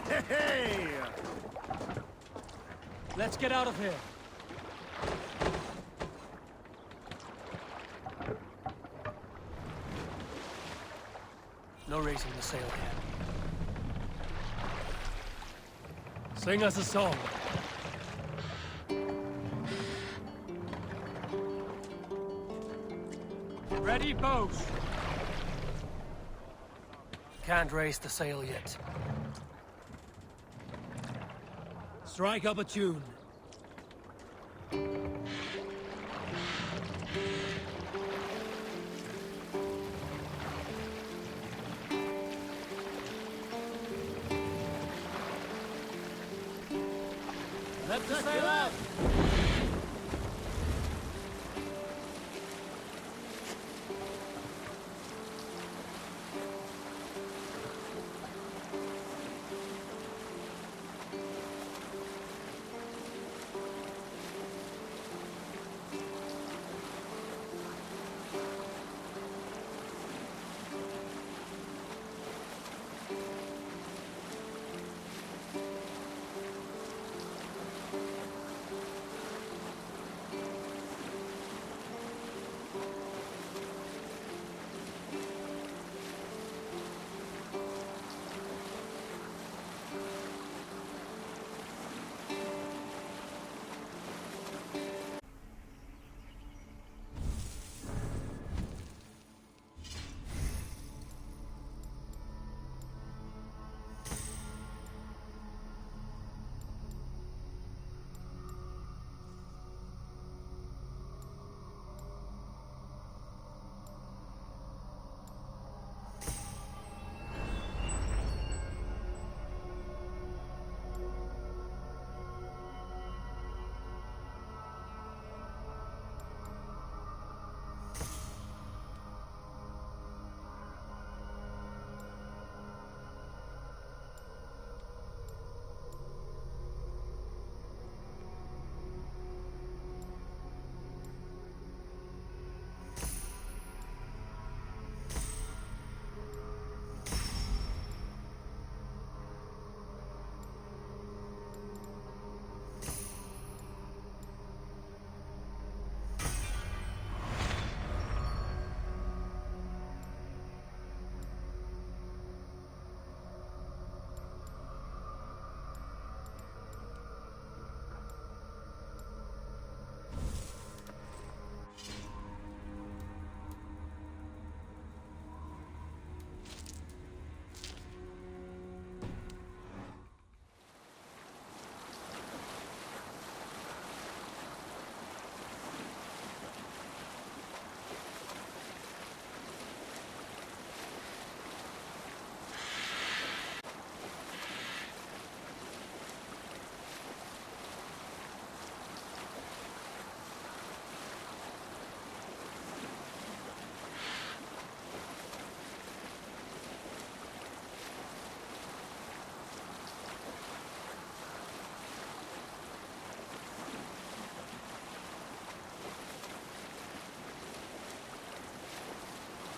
Hey! Let's get out of here. No raising the sail yet. Sing us a song. Ready, bows. Can't raise the sail yet. Strike up a tune. Let the sail out!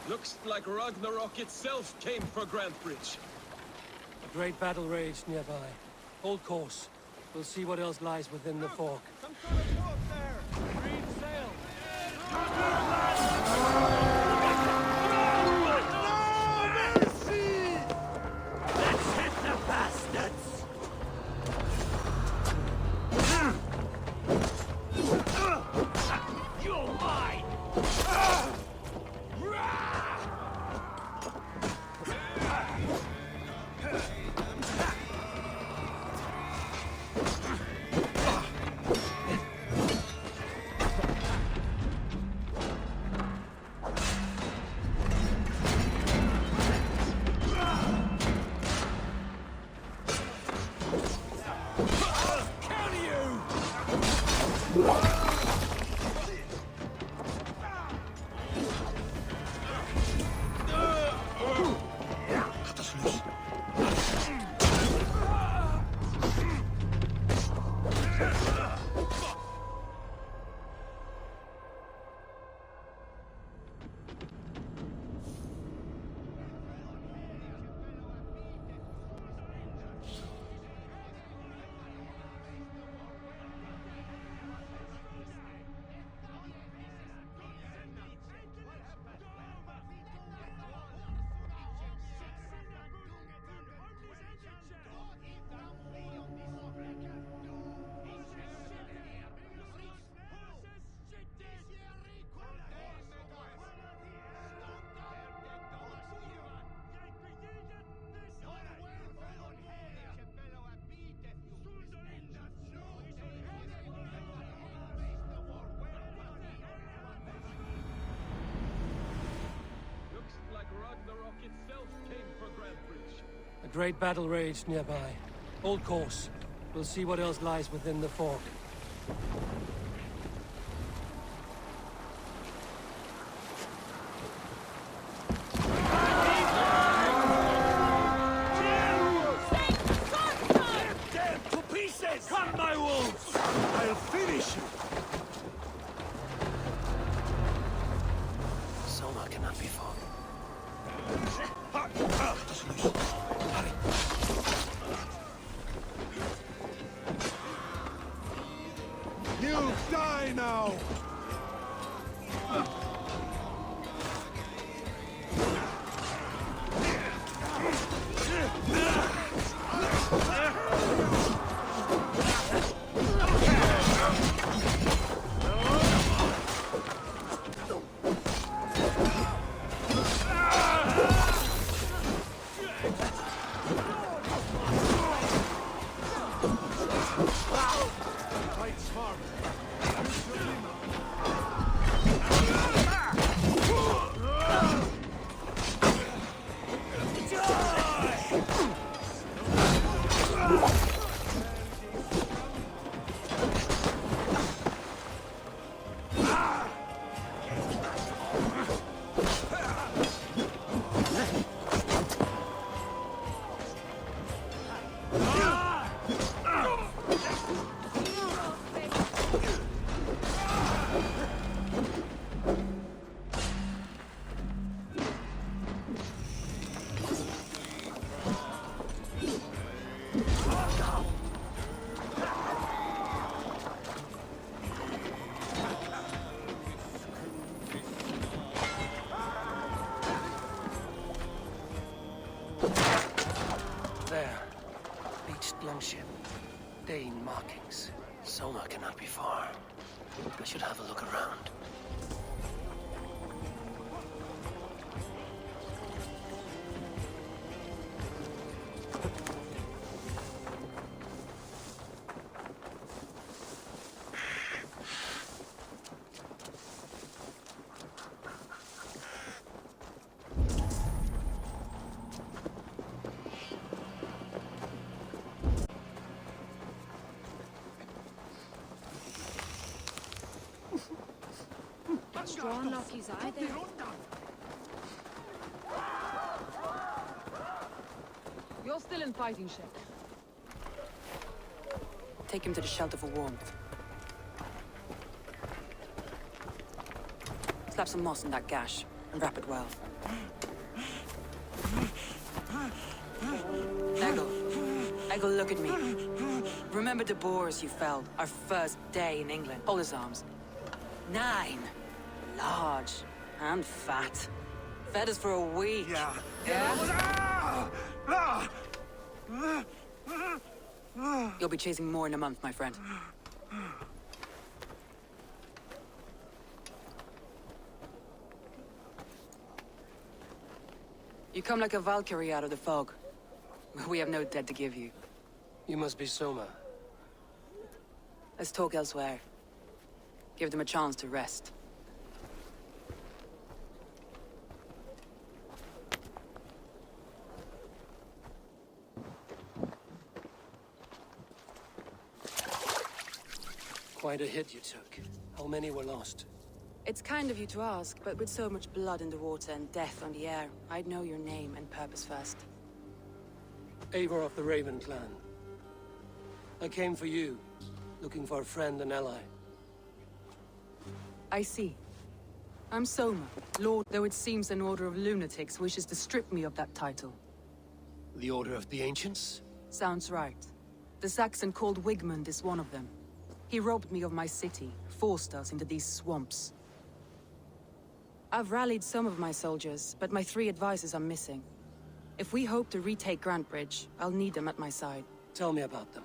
Looks like Ragnarok itself came for Grantbridge. A great battle raged nearby. Hold course. We'll see what else lies within the fog. Some sort of boat there! Green sail! Let's hit the bastards! You're mine! great battle raged nearby. Hold course. We'll see what else lies within the fog. Come, my wolves! I'll finish you! Soma cannot be fought. You die now! There. Beached longship. Dane markings. Soma cannot be far. I should have a look around. Drawn Loki's eye there. You're still in fighting shape. Take him to the shelter for warmth. Slap some moss in that gash, and wrap it well. Eggle, look at me. Remember the boars you felled, our first day in England? Hold his arms. 9. Large and fat. Fed us for a week. Yeah. You'll be chasing more in a month, my friend. You come like a Valkyrie out of the fog. We have no dead to give you. You must be Soma. Let's talk elsewhere. Give them a chance to rest. Quite a hit you took. How many were lost? It's kind of you to ask, but with so much blood in the water and death on the air, I'd know your name and purpose first. Eivor of the Raven clan. I came for you, looking for a friend and ally. I see. I'm Soma, Lord, though it seems an order of lunatics wishes to strip me of that title. The Order of the Ancients? Sounds right. The Saxon called Wigmund is one of them. He robbed me of my city, forced us into these swamps. I've rallied some of my soldiers, but my 3 advisors are missing. If we hope to retake Grantbridge, I'll need them at my side. Tell me about them.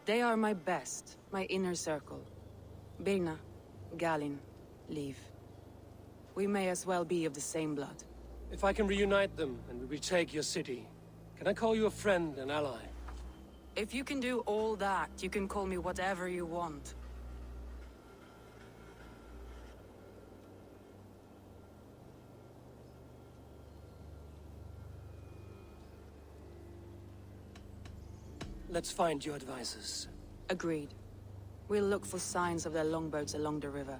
They are my best, my inner circle. Birna, Galin, Leave. We may as well be of the same blood. If I can reunite them and we retake your city, can I call you a friend and ally? If you can do all that, you can call me whatever you want. Let's find your advisors. Agreed. We'll look for signs of their longboats along the river.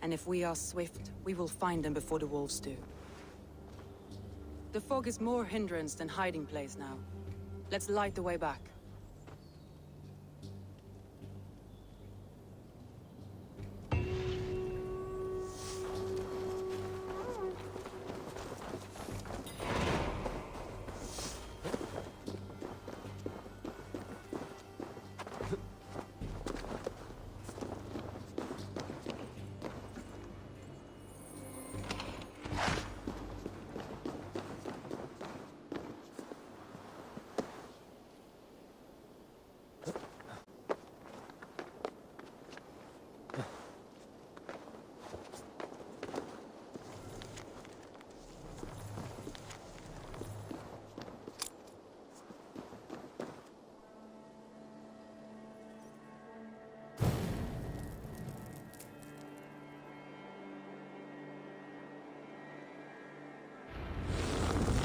And if we are swift, we will find them before the wolves do. The fog is more hindrance than hiding place now. Let's light the way back.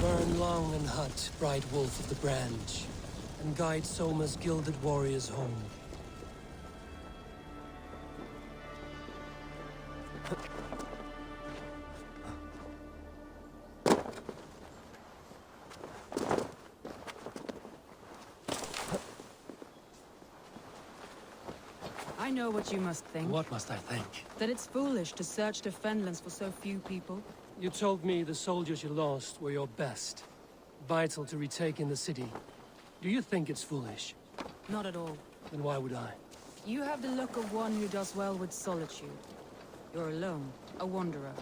Burn long and hot, bright wolf of the branch, and guide Soma's gilded warriors home. I know what you must think. What must I think? That it's foolish to search the Fenlands for so few people. You told me the soldiers you lost were your best. Vital to retaking the city. Do you think it's foolish? Not at all. Then why would I? You have the look of one who does well with solitude. You're alone, a wanderer.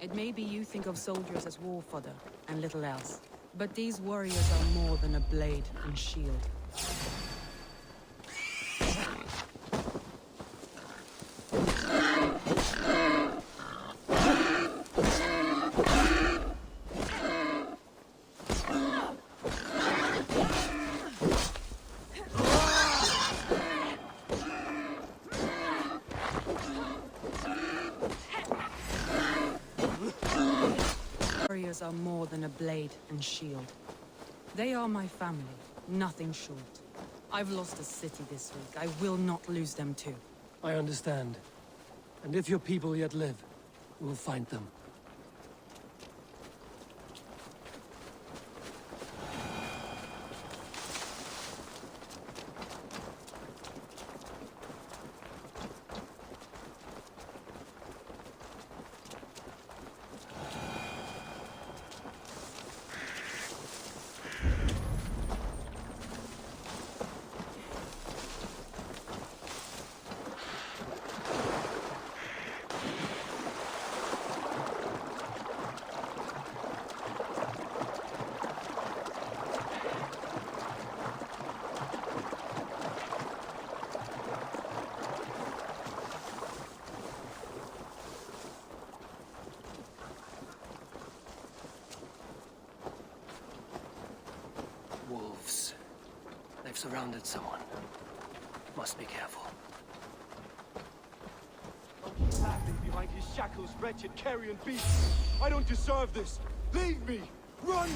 It may be you think of soldiers as war fodder, and little else. But these warriors are more than a blade and shield. Warriors are more than a blade and shield. They are my family, nothing short. I've lost a city this week. I will not lose them too. I understand. And if your people yet live, we'll find them. Wolves. They've surrounded someone. Must be careful. Laughing behind his shackles, wretched carrion beast. I don't deserve this. Leave me! Run!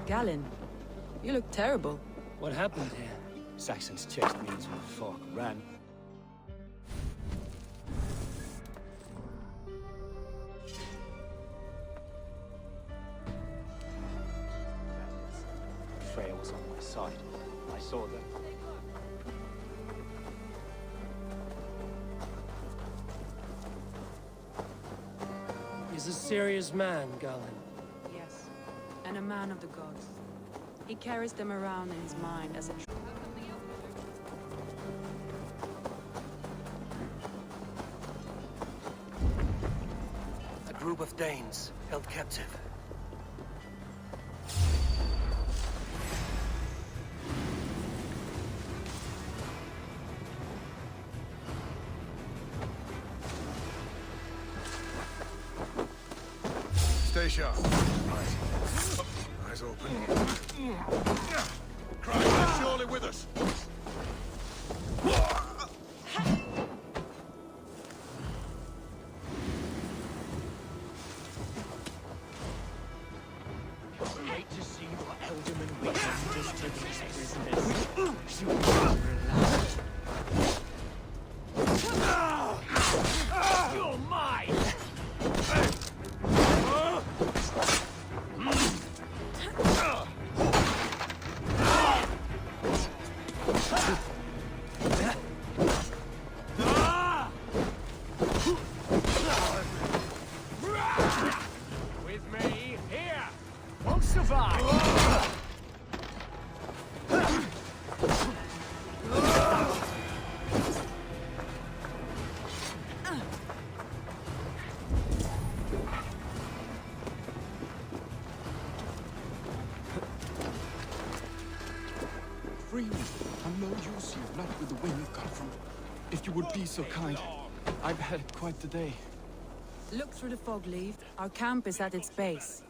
Galen, you look terrible. What happened here? Saxon's chest means fuck ran. Freya was on my side. I saw them. He's a serious man, Galen. Yes, and a man of the gods. He carries them around in his mind as a... A group of Danes held captive. Stay sharp. Eyes open. Christ, surely with us. Hate to see what Elderman Wigan does to these prisoners. You won't relax. You're mine! With me, here! Won't survive! Free me. I'm no use here, not with the way you've come from. If you would be so kind. I've had quite the day. Look through the fog, Leaf. Our camp is at its base.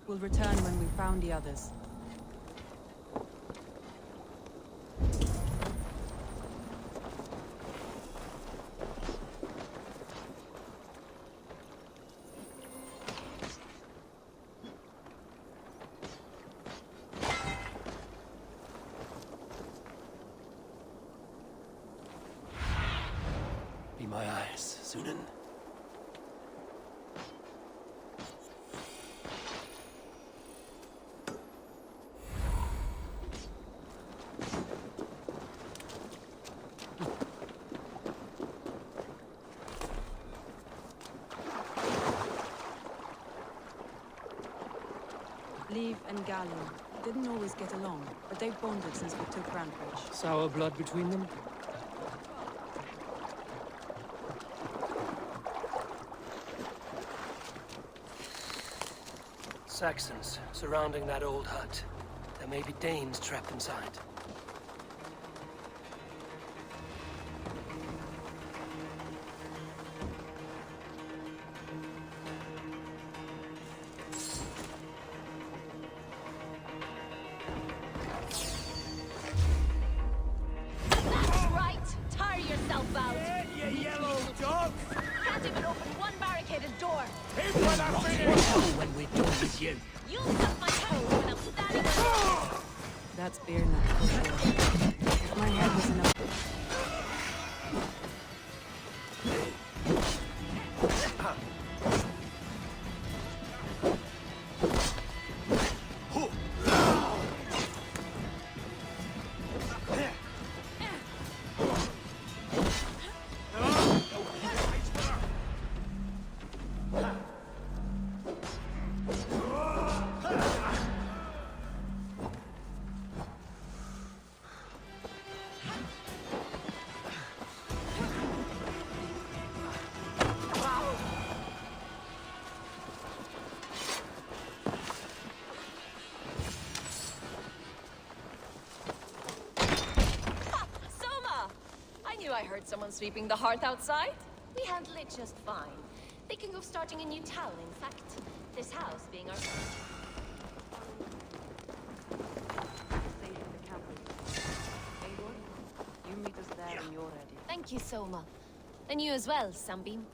We'll return when we've found the others. Be my eyes, Sunan. Leaf and Galen didn't always get along, but they've bonded since we took Grantbridge. Sour blood between them? Saxons surrounding that old hut. There may be Danes trapped inside. That's right! Tire yourself out! You yellow dog! Can't even open one barricaded door! Hit when I'm finished! When we're done with you. You'll suck my toes when I'm standing on you! That's beer nut for sure. If my head was enough... I heard someone sweeping the hearth outside. We handle it just fine. Thinking of starting a new town, in fact. This house being our first. Stay in the camp. Eivor, you meet us there when you're ready. Thank you, Soma. And you as well, Sunbeam.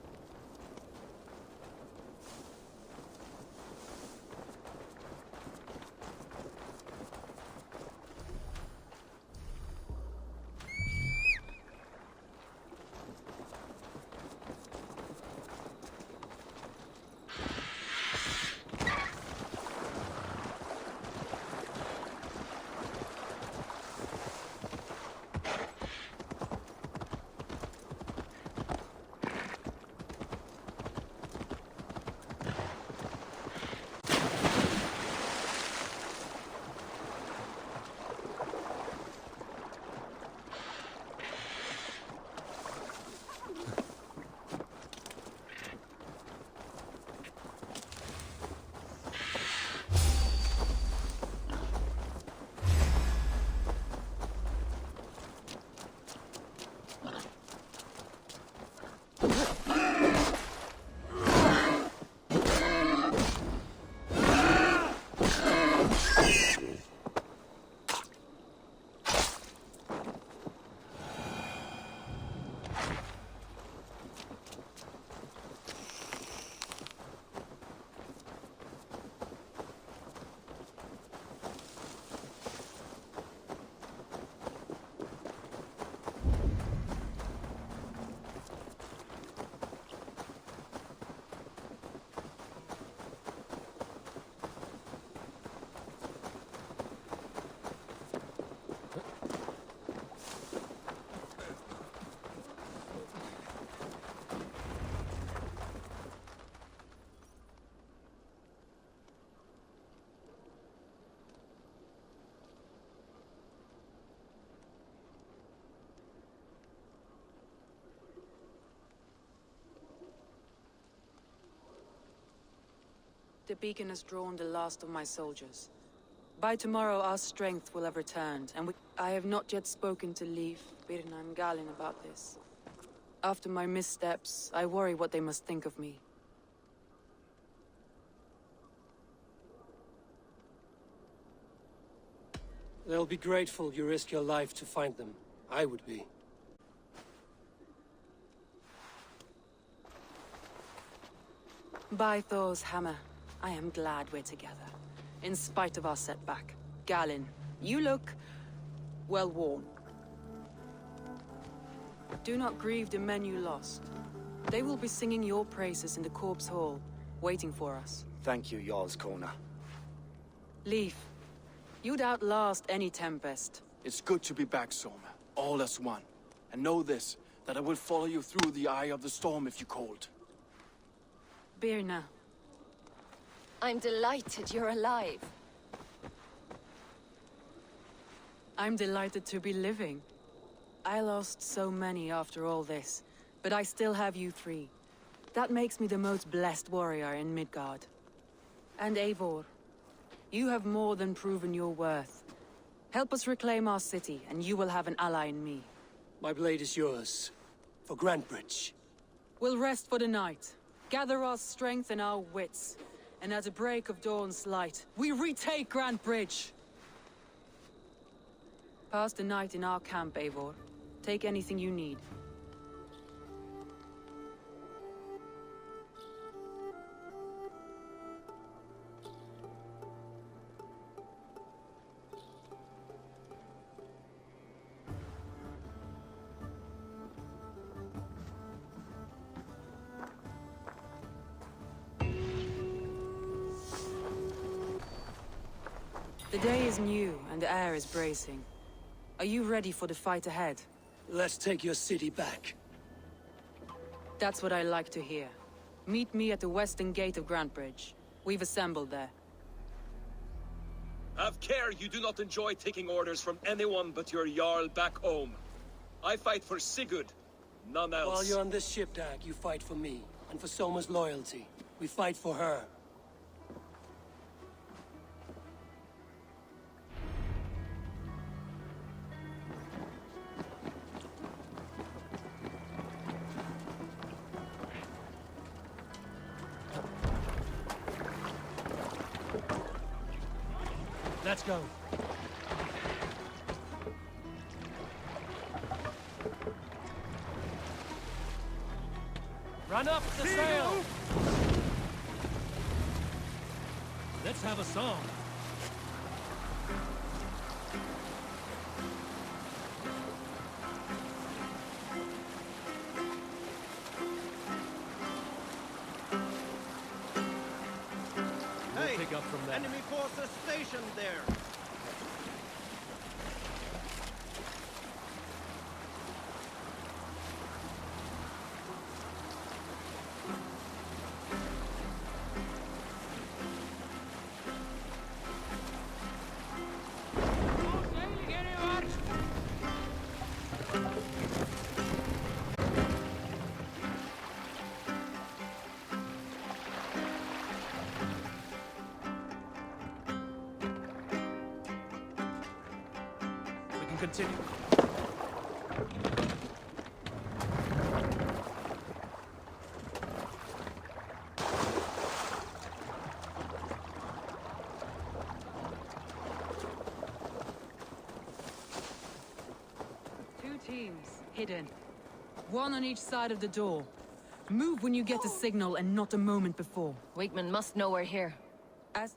the beacon has drawn the last of my soldiers. By tomorrow, our strength will have returned, and I have not yet spoken to Leif, Birna, and Galin about this. After my missteps, I worry what they must think of me. They'll be grateful you risked your life to find them. I would be. By Thor's hammer, I am glad we're together. In spite of our setback. Galin, you look... well worn. Do not grieve the men you lost. They will be singing your praises in the Corpse Hall, waiting for us. Thank you, Jarl's Kona. Leif, you'd outlast any tempest. It's good to be back, Soma. All as one. And know this, that I will follow you through the eye of the storm if you called. Birna. I'm delighted you're alive. I'm delighted to be living. I lost so many after all this, but I still have you three. That makes me the most blessed warrior in Midgard. And Eivor, you have more than proven your worth. Help us reclaim our city, and you will have an ally in me. My blade is yours. For Grantbridge. We'll rest for the night. Gather our strength and our wits. And at the break of dawn's light, we retake Grantbridge! Pass the night in our camp, Eivor. Take anything you need. The day is new, and the air is bracing. Are you ready for the fight ahead? Let's take your city back. That's what I like to hear. Meet me at the western gate of Grantbridge. We've assembled there. Have care you do not enjoy taking orders from anyone but your Jarl back home. I fight for Sigurd, none else. While you're on this ship, Dag, you fight for me, and for Soma's loyalty. We fight for her. Let's go. Run up the sail! Let's have a song. Hey, pick up from there. enemy forces stationed there. Continue. Two teams, hidden. One on each side of the door. Move when you get a signal and not a moment before. Wigman must know we're here. As...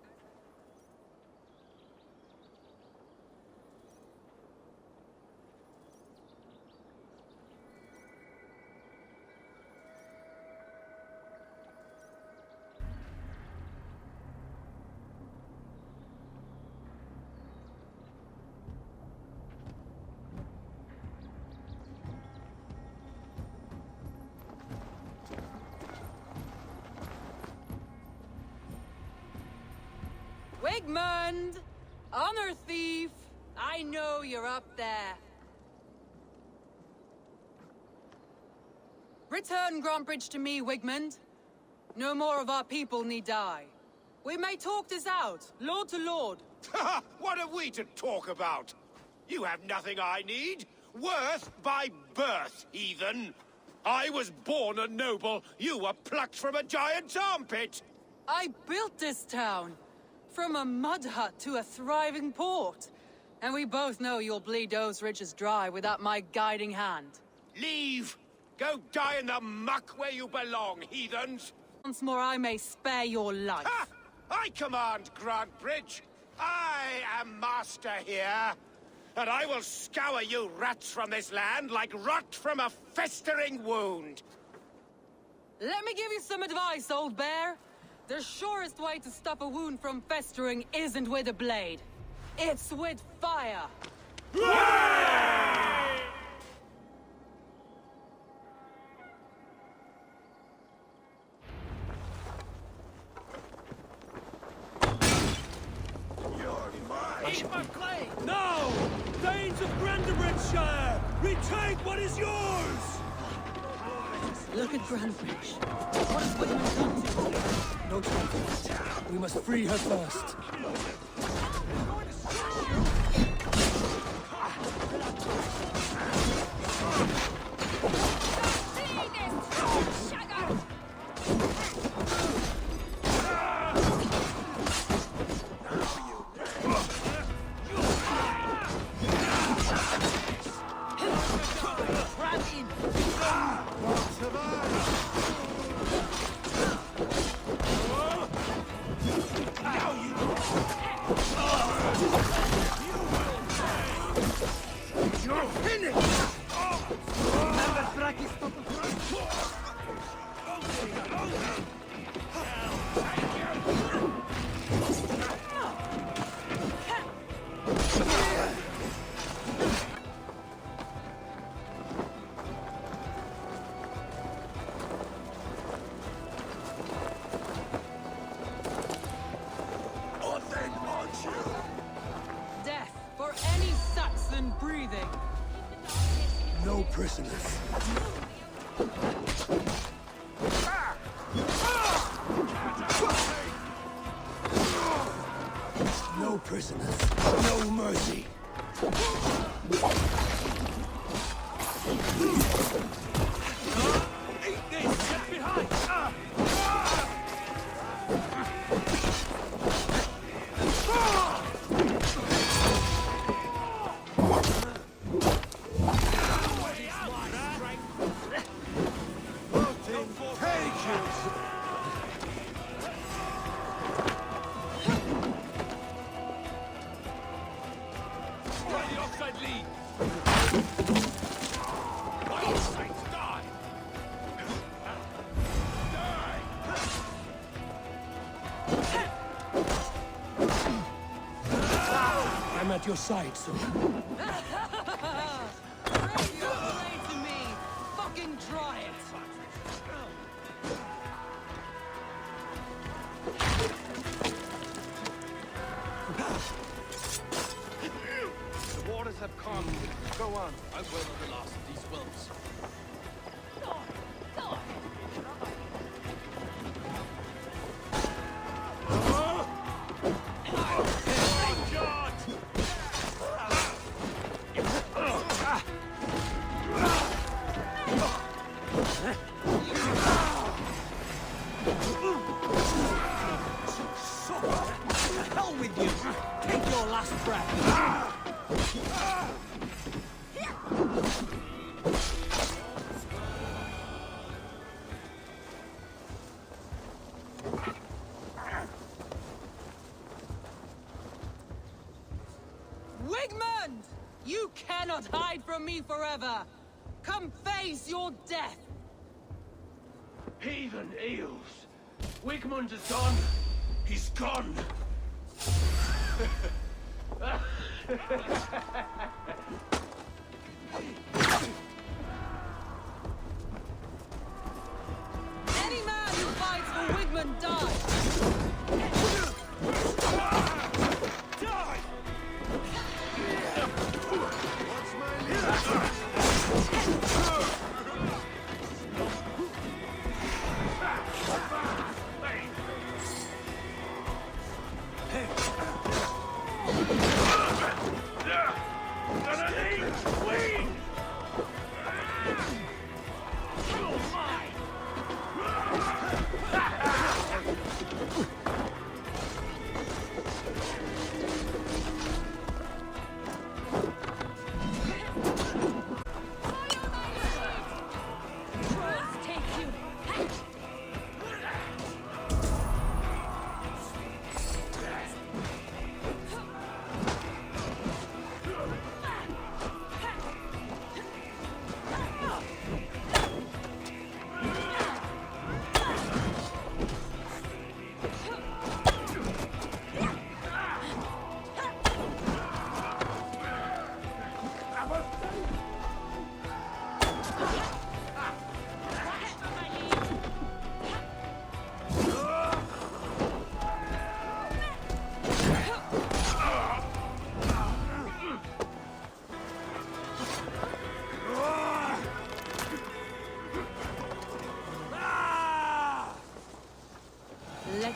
Wigmund! Honor thief! I know you're up there. Return Grantbridge to me, Wigmund. No more of our people need die. We may talk this out, lord to lord. What are we to talk about? You have nothing I need. Worth by birth, heathen. I was born a noble. You were plucked from a giant's armpit. I built this town. From a mud hut to a thriving port. And we both know you'll bleed those riches dry without my guiding hand. Leave! Go die in the muck where you belong, heathens! Once more I may spare your life. Ha! I command Grantbridge! I am master here! And I will scour you rats from this land like rot from a festering wound! Let me give you some advice, old bear. The surest way to stop a wound from festering isn't with a blade. It's with fire! No! Danes of Brandenburgshire! Retake what is yours! Look at Grantbridge. What has Wigman done to you? No time for that. We must free her first. Death for any Saxon breathing. No prisoners. No prisoners. No mercy. Eat this! Get behind! I'm at your side, sir. Bring your blade to me! Fucking try it! The waters have come. Go on. I will on the last of these whelps. Hell with you! Take your last breath! Wigmund! You cannot hide from me forever! Come face your death! Heathen eels! Wigmund is gone! He's gone! Any man who fights for Wigmund dies! Die! What's my lead?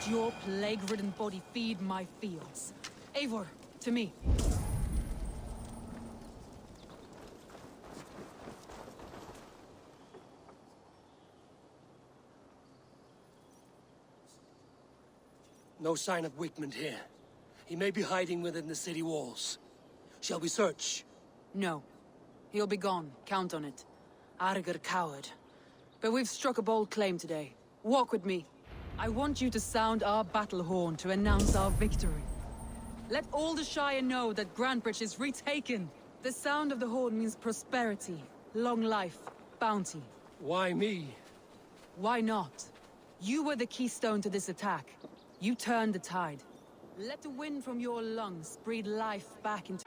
let your plague-ridden body feed my fields. Eivor, to me. No sign of Wigmund here. He may be hiding within the city walls. Shall we search? No. He'll be gone. Count on it. Arger coward. But we've struck a bold claim today. Walk with me. I want you to sound our battle horn to announce our victory. Let all the Shire know that Grantbridge is retaken. The sound of the horn means prosperity, long life, bounty. Why me? Why not? You were the keystone to this attack. You turned the tide. Let the wind from your lungs breathe life back into...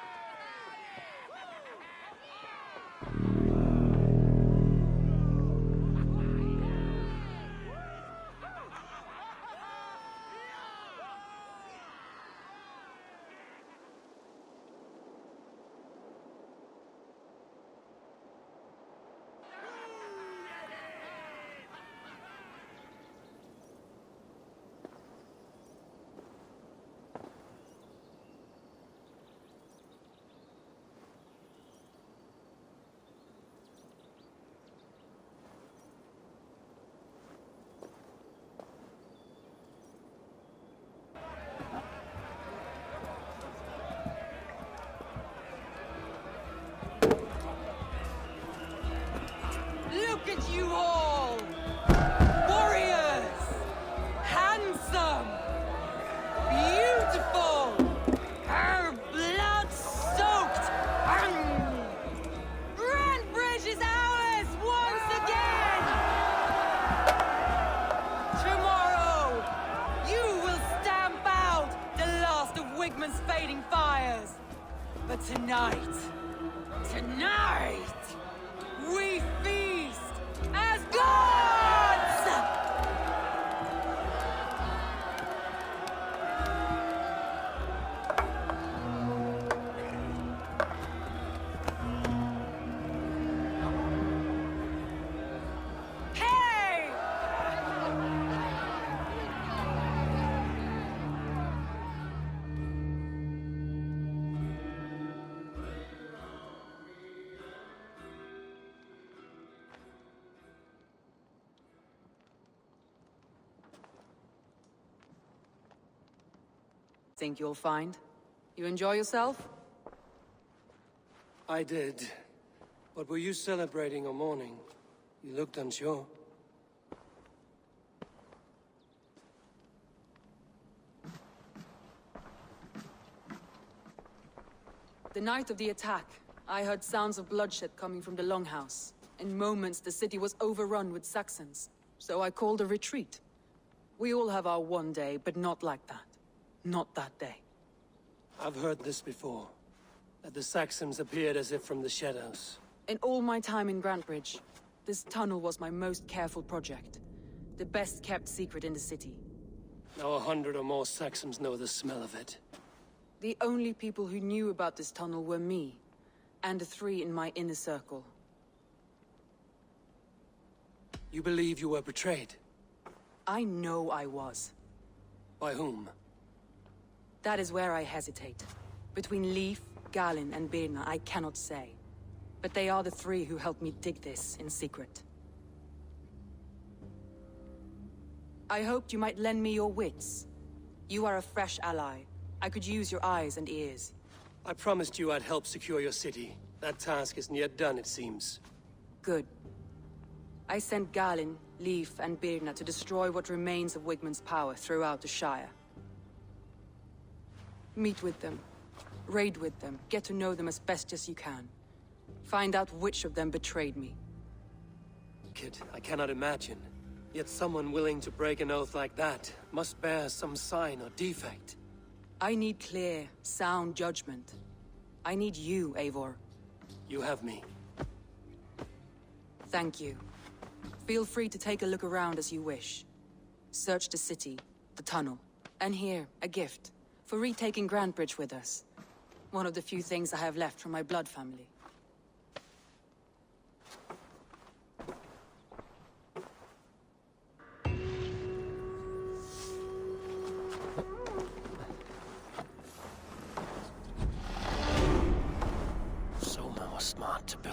Look at you all! Warriors! Handsome! Beautiful! Blood-soaked! Grantbridge is ours once again! Tomorrow, you will stamp out the last of Wigmund's fading fires. But tonight, we feast as gods! Hey! Think you'll find? You enjoy yourself? I did. But were you celebrating or mourning? You looked unsure. The night of the attack, I heard sounds of bloodshed coming from the Longhouse. In moments, the city was overrun with Saxons, so I called a retreat. We all have our one day, but not like that. Not that day. I've heard this before. That the Saxons appeared as if from the shadows. In all my time in Grantbridge, this tunnel was my most careful project. The best kept secret in the city. Now 100 or more Saxons know the smell of it. The only people who knew about this tunnel were me, and the 3 in my inner circle. You believe you were betrayed? I know I was. By whom? That is where I hesitate. Between Leif, Galin, and Birna, I cannot say. But they are the 3 who helped me dig this in secret. I hoped you might lend me your wits. You are a fresh ally. I could use your eyes and ears. I promised you I'd help secure your city. That task isn't yet done, it seems. Good. I sent Galin, Leif, and Birna to destroy what remains of Wigmund's power throughout the Shire. Meet with them. Raid with them. Get to know them as best as you can. Find out which of them betrayed me. Kid, I cannot imagine. Yet someone willing to break an oath like that must bear some sign or defect. I need clear, sound judgment. I need you, Eivor. You have me. Thank you. Feel free to take a look around as you wish. Search the city, the tunnel, and here, a gift. For retaking Grantbridge with us. One of the few things I have left from my blood family.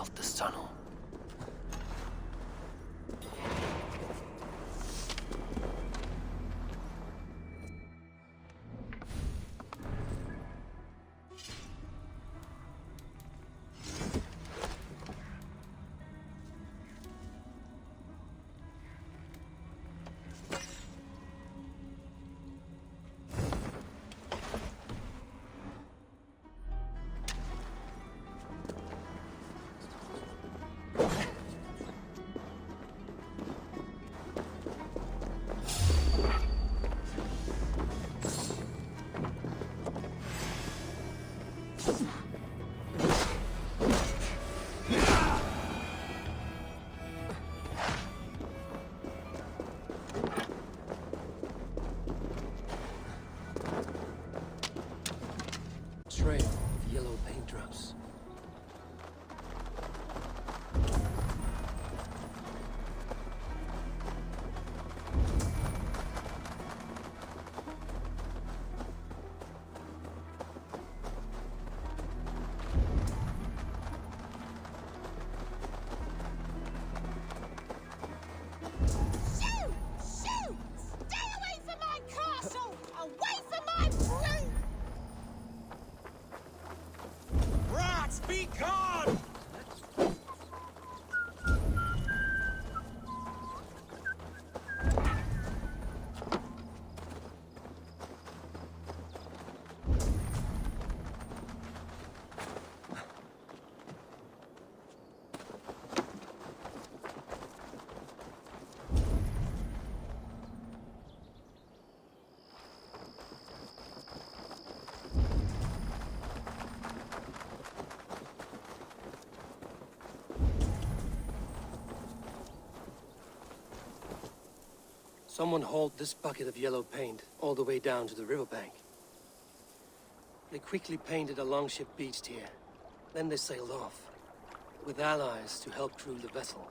built this tunnel. Trail of yellow paint drops. Shoot! Shoot! Stay away from my castle! Away from my brood! Rats, be gone! Someone hauled this bucket of yellow paint all the way down to the riverbank. They quickly painted a longship beached here. Then they sailed off, with allies to help crew the vessel.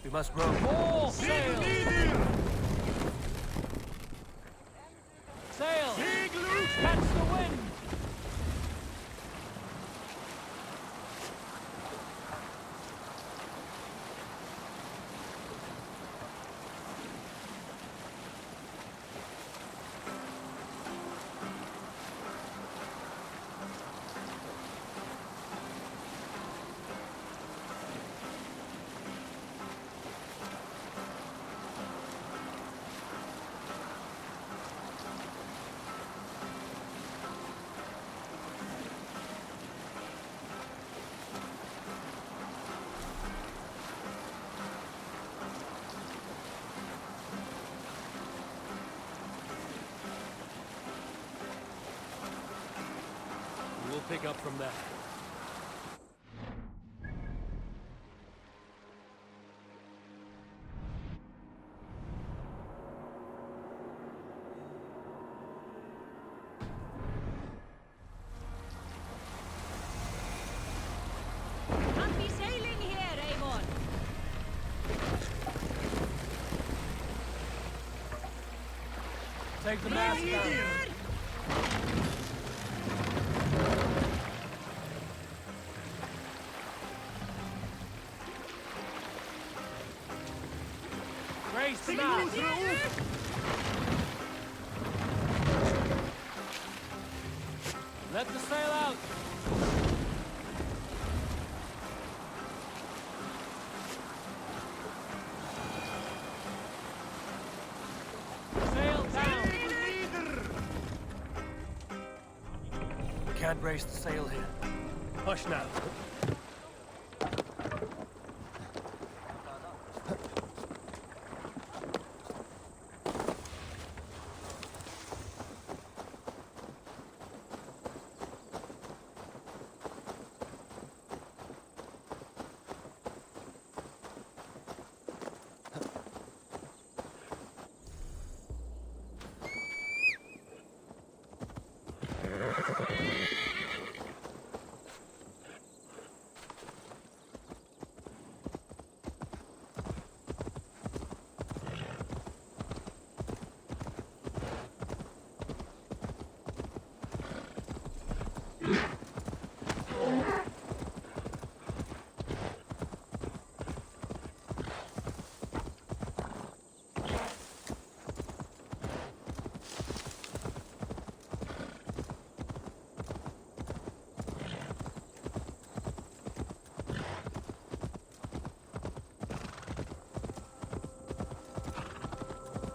We must row. More sail! Sail! Catch the wind! We'll pick up from there. Can't be sailing here, Eivor. Take the mast down. Race now! Let the sail out! Sail down! We can't raise the sail here. Push now.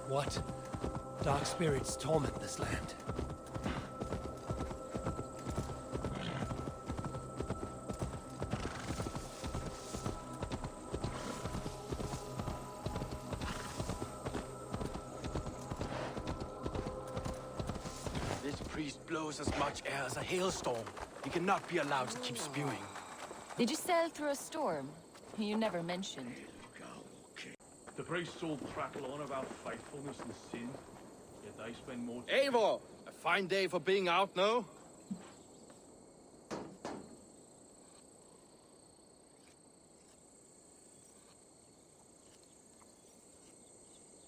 What dark spirits torment this land? This priest blows as much air as a hailstorm. He cannot be allowed to keep spewing. Did you sail through a storm? You never mentioned. The priests all prattle on about faithfulness and sin, yet they spend more time... Eivor! A fine day for being out, no?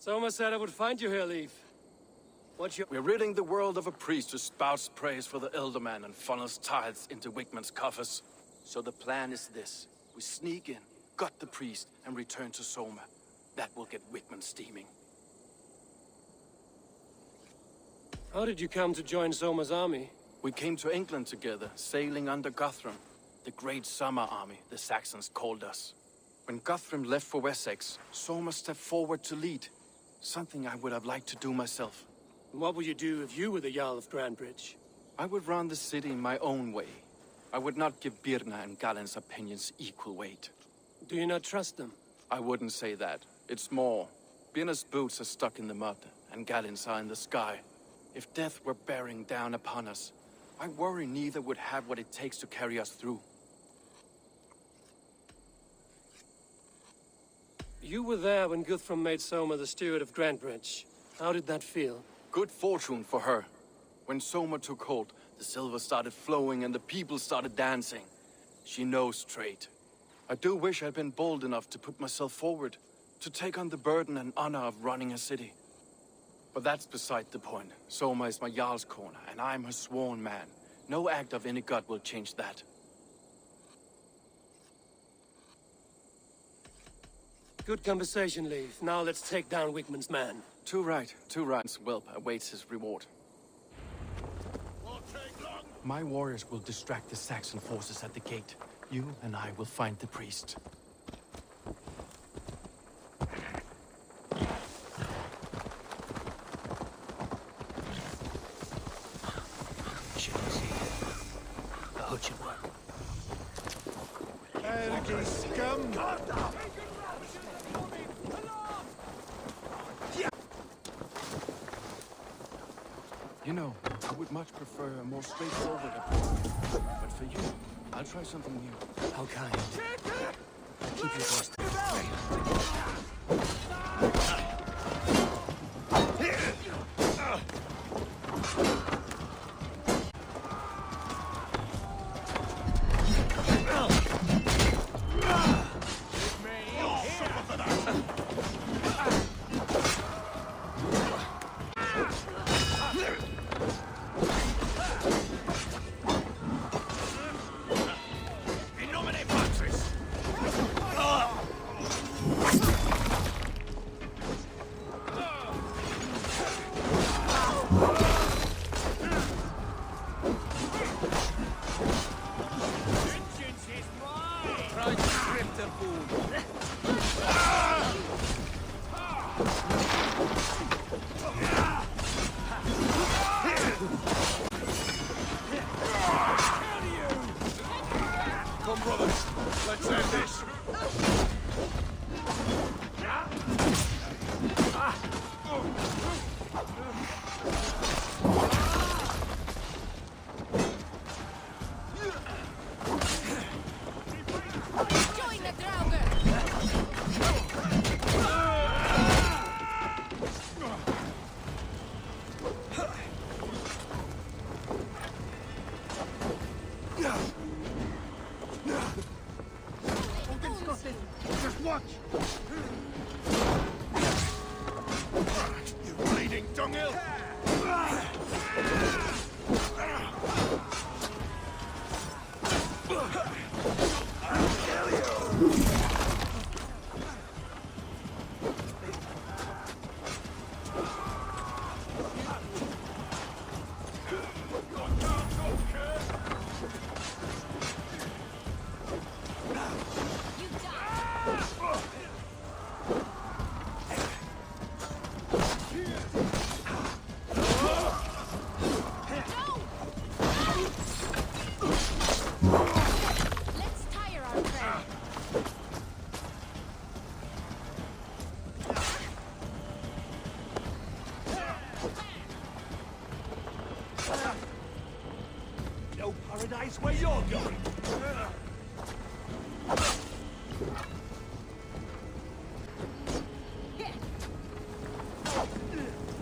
Soma said I would find you here, Leif. What's your... We're ridding the world of a priest who spouts praise for the Elderman and funnels tithes into Wigman's coffers. So the plan is this. We sneak in, gut the priest, and return to Soma. That will get Wigman steaming. How did you come to join Soma's army? We came to England together, sailing under Guthrum. The Great Summer Army, the Saxons called us. When Guthrum left for Wessex, Soma stepped forward to lead. Something I would have liked to do myself. What would you do if you were the Jarl of Grandbridge? I would run the city in my own way. I would not give Birna and Galen's opinions equal weight. Do you not trust them? I wouldn't say that. It's more. Birna's boots are stuck in the mud, and Galen's are in the sky. If death were bearing down upon us, I worry neither would have what it takes to carry us through. You were there when Guthrum made Soma the steward of Grandbridge. How did that feel? Good fortune for her. When Soma took hold, the silver started flowing and the people started dancing. She knows trade. I do wish I'd been bold enough to put myself forward. To take on the burden and honor of running a city. But that's beside the point. Soma is my Jarl's corner, and I'm her sworn man. No act of any god will change that. Good conversation, Leif. Now let's take down Wigman's man. Too right. Whelp awaits his reward. My warriors will distract the Saxon forces at the gate. You and I will find the priest. The Hutchin one. Ergy scum! You know, I would much prefer a more straightforward approach. But for you, I'll try something new. How kind. Keep your voice. Come, brothers. Let's end this. Join the Draugr! Just watch! You bleeding dunghill! Let's tire our friend. No paradise where you're going!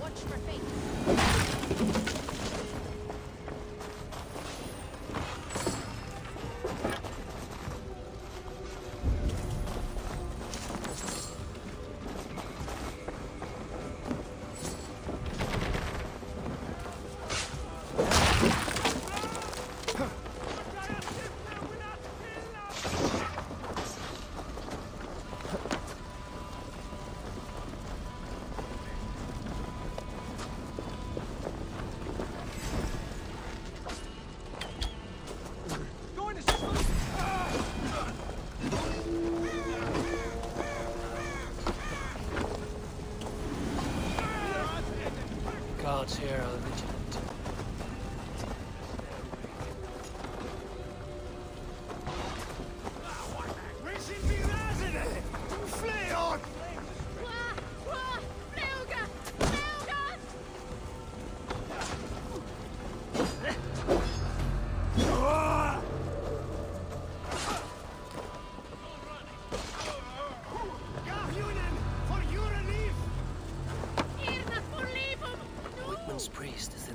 Watch for fate. Guards here are vigilant. Wigman's priest is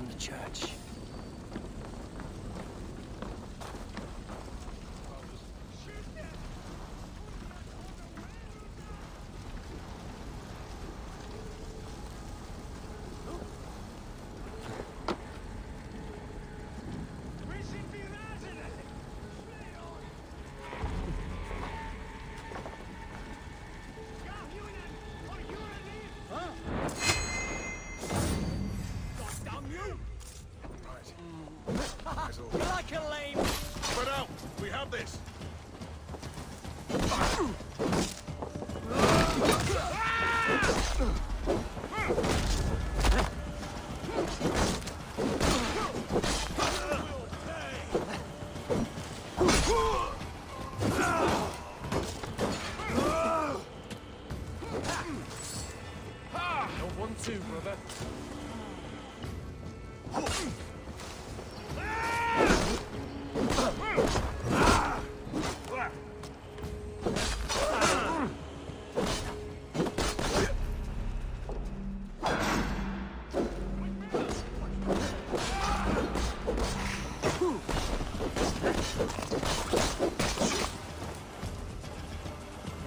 too, brother.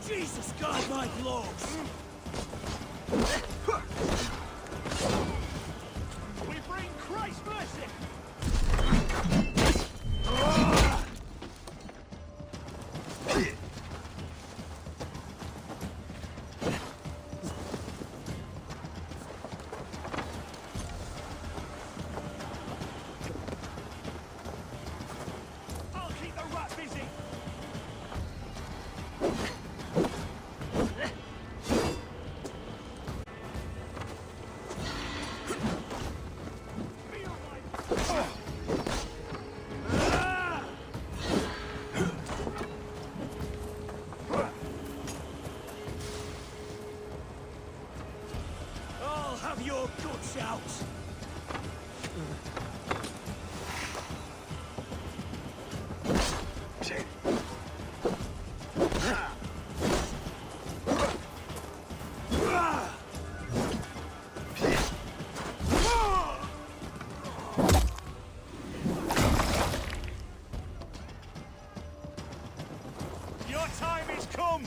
Jesus, guard my gloves! We bring Christ's mercy! I'll keep the rat busy! I'll have your guts out! Your time is come!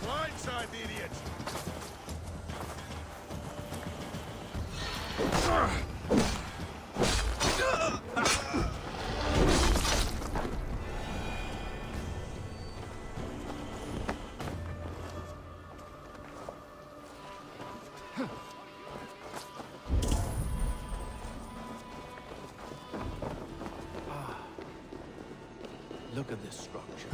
Blindside the idiot! Look at this structure.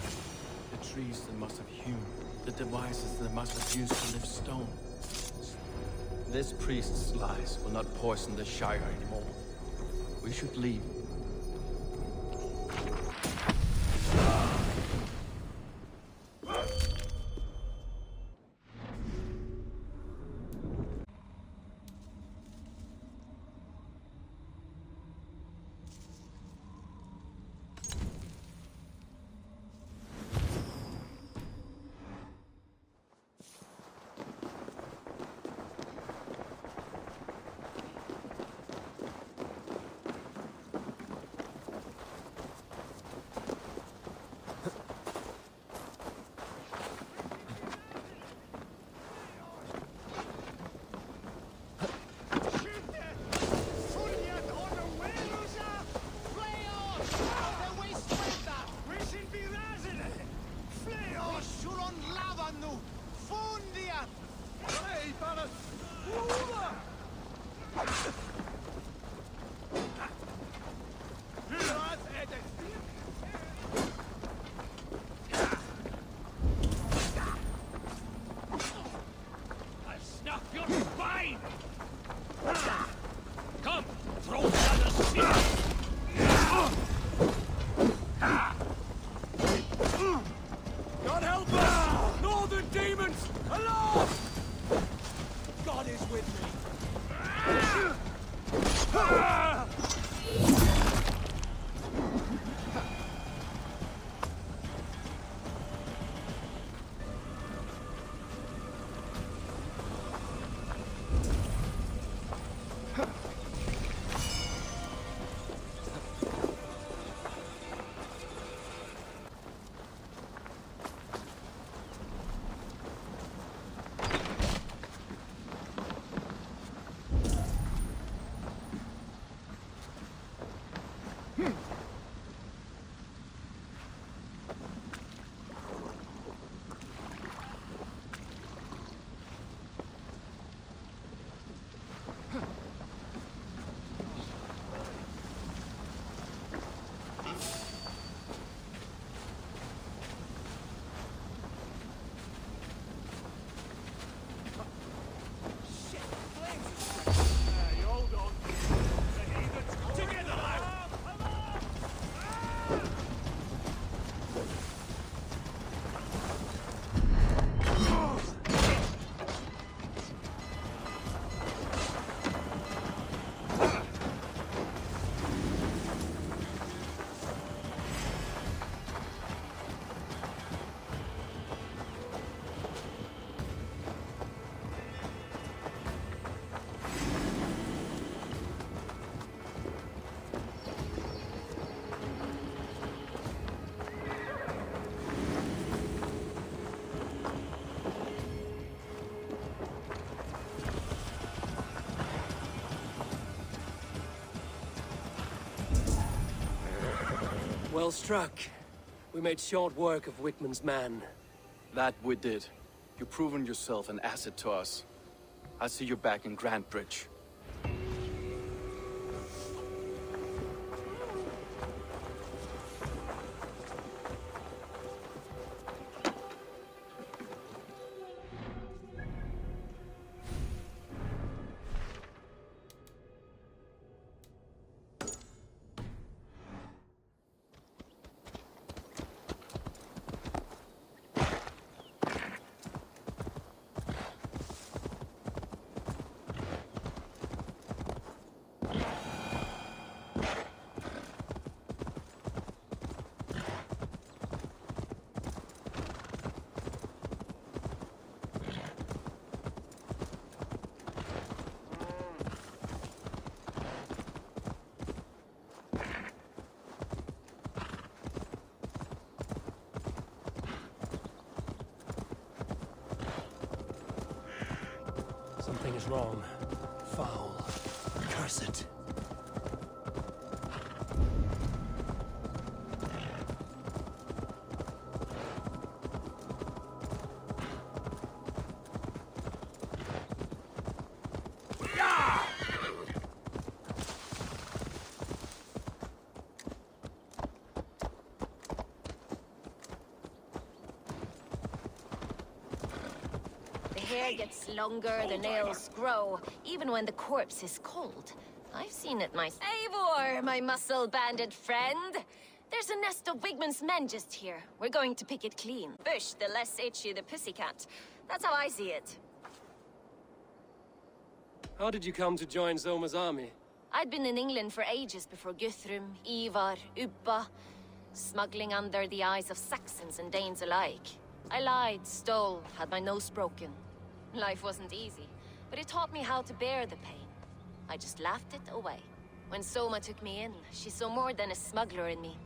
The trees that must have hewn, the devices that must have used to lift stone. This priest's lies will not poison the Shire anymore. We should leave. Well struck. We made short work of Wickman's man. That we did. You've proven yourself an asset to us. I'll see you back in Grand Bridge. Something is wrong. Foul. Curse it. The hair gets longer, the nails grow, even when the corpse is cold. I've seen it myself. Eivor, my muscle-banded friend! There's a nest of Wigman's men just here. We're going to pick it clean. Bush, the less itchy the pussycat. That's how I see it. How did you come to join Zoma's army? I'd been in England for ages before Guthrum, Eivor, Ubba, smuggling under the eyes of Saxons and Danes alike. I lied, stole, had my nose broken. Life wasn't easy, but it taught me how to bear the pain. I just laughed it away. When Soma took me in, she saw more than a smuggler in me.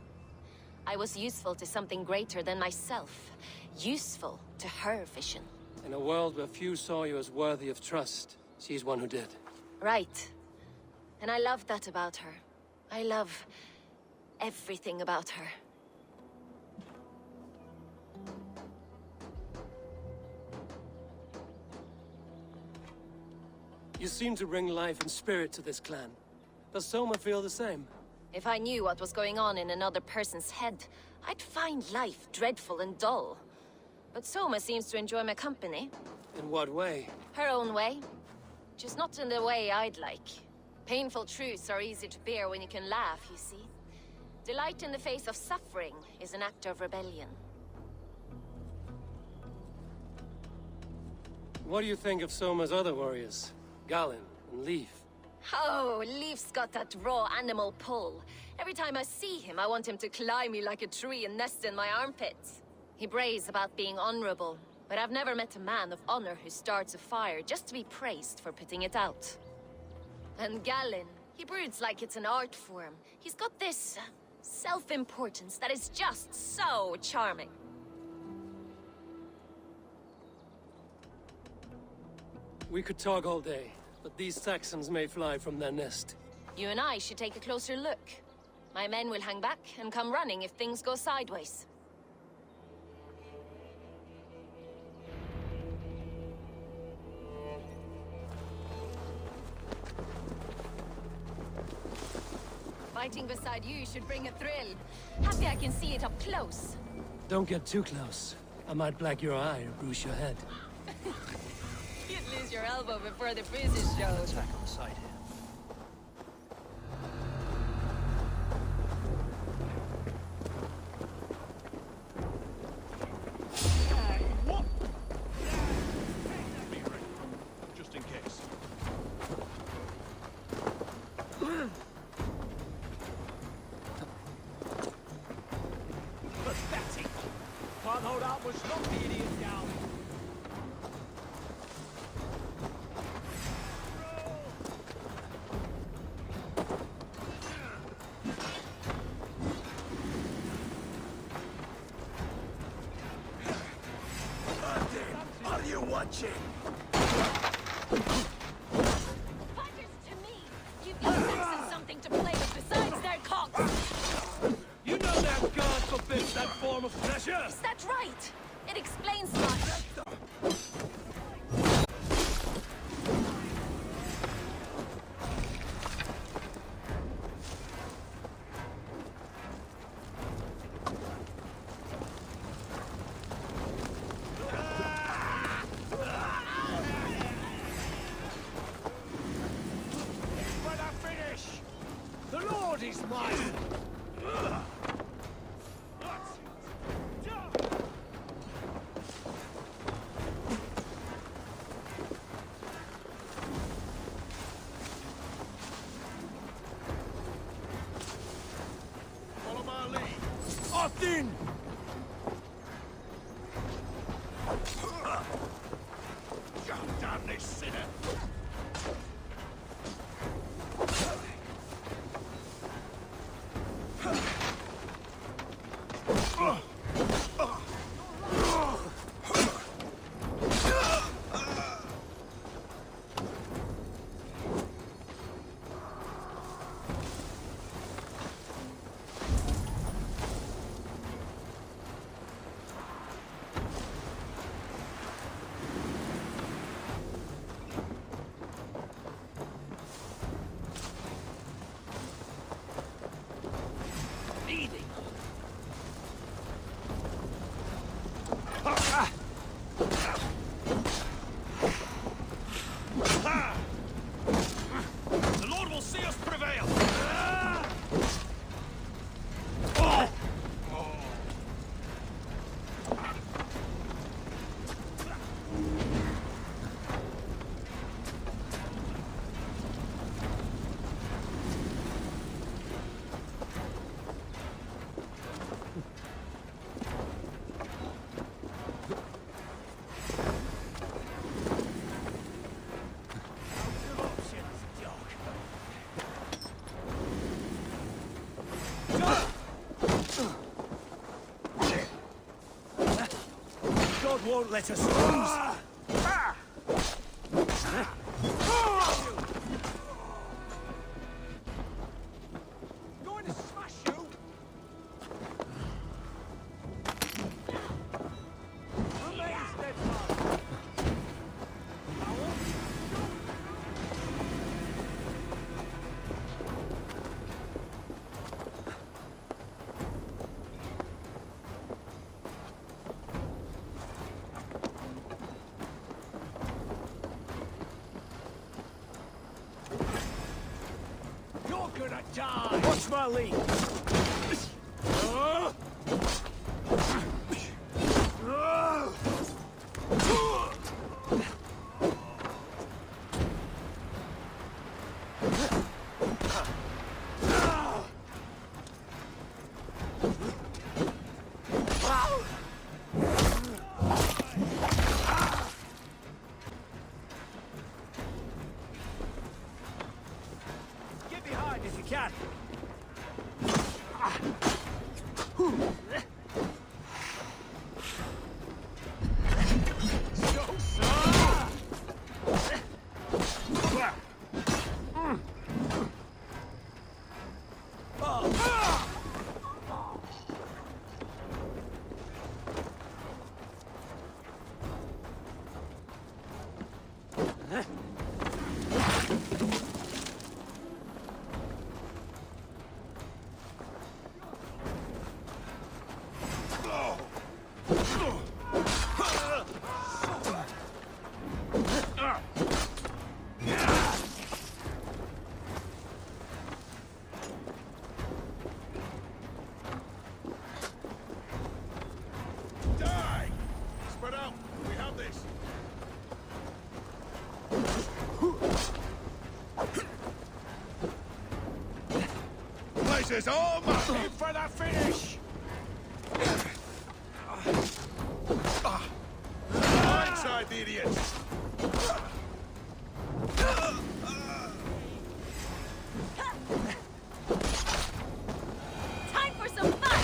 I was useful to something greater than myself. Useful to her vision. In a world where few saw you as worthy of trust, she's one who did. Right. And I love that about her. I love everything about her. You seem to bring life and spirit to this clan. Does Soma feel the same? If I knew what was going on in another person's head, I'd find life dreadful and dull. But Soma seems to enjoy my company. In what way? Her own way. Just not in the way I'd like. Painful truths are easy to bear when you can laugh, you see. Delight in the face of suffering is an act of rebellion. What do you think of Soma's other warriors? Galen and Leaf? Oh, Leaf's got that raw animal pull. Every time I see him, I want him to climb me like a tree and nest in my armpits. He brays about being honorable, but I've never met a man of honor who starts a fire just to be praised for putting it out. And Galen, he broods like it's an art form. He's got this self-importance that is just so charming. We could talk all day, but these Saxons may fly from their nest. You and I should take a closer look. My men will hang back and come running if things go sideways. Fighting beside you should bring a thrill. Happy I can see it up close. Don't get too close. I might black your eye or bruise your head. You'd lose your elbow before the bruises showed. Attack on sight here. What? Just in case. Pathetic. Can't hold out much longer, the idiot down. Are you watching? Fighters to me! Give you Saxons something to play with besides their cocks! You know that form of pleasure. Is that right? It explains much. When I finish, the Lord is mine. Follow my lead. Austin! God damn this sinner! The Lord will see us prevail! God won't let us lose! Going to smash you! Remain steadfast! You're gonna die! Watch my lead! Get behind if you can! Die! Spread out! We have this! Places all mine! In for the finish! Inside the idiots! Time for some fun!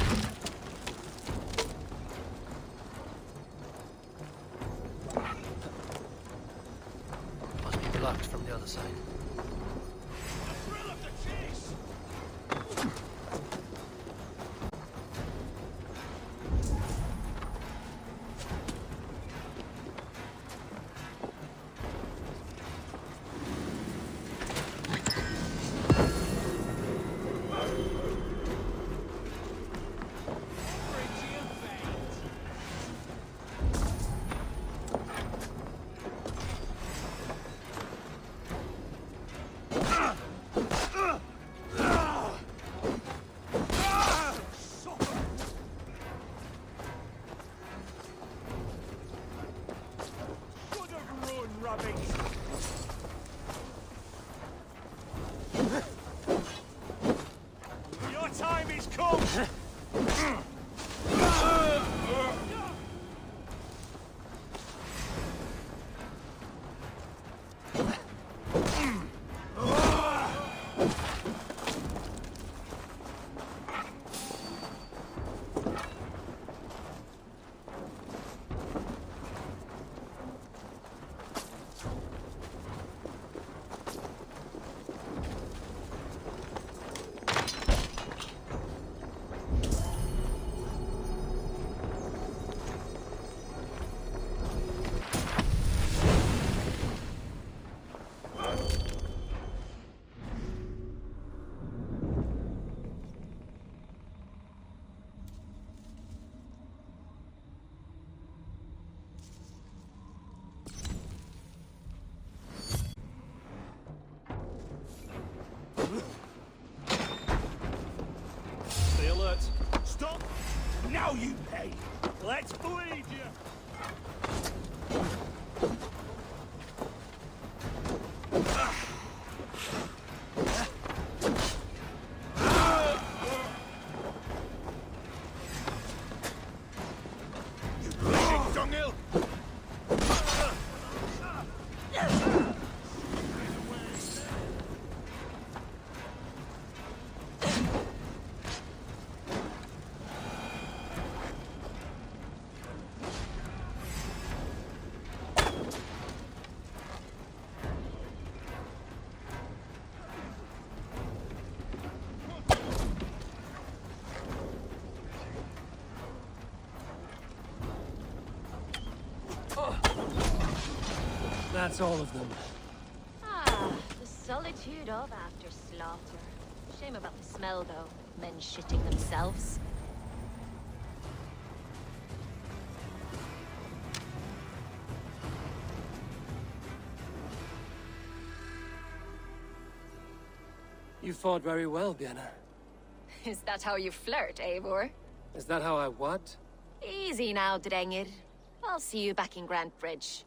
Must be blocked from the other side. The thrill of the chase! stop? Now you pay. Let's bleed you. You bleeding dunghill? That's all of them. Ah, the solitude of after slaughter. Shame about the smell, though. Men shitting themselves. You fought very well, Bianna. Is that how you flirt, Eivor? Is that how I what? Easy now, Drengir. I'll see you back in Grand Bridge.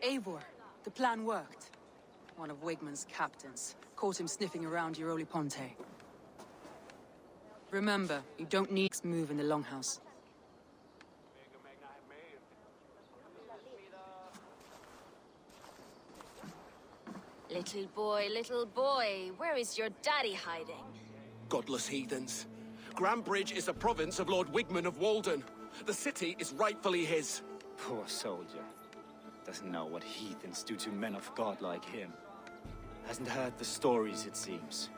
Eivor, the plan worked. One of Wigmund's captains caught him sniffing around Euroli Ponte. Remember, you don't need to move in the Longhouse. Little boy, where is your daddy hiding? Godless heathens. Grambridge is a province of Lord Wigmund of Walden. The city is rightfully his. Poor soldier. Doesn't know what heathens do to men of God like him. Hasn't heard the stories, it seems.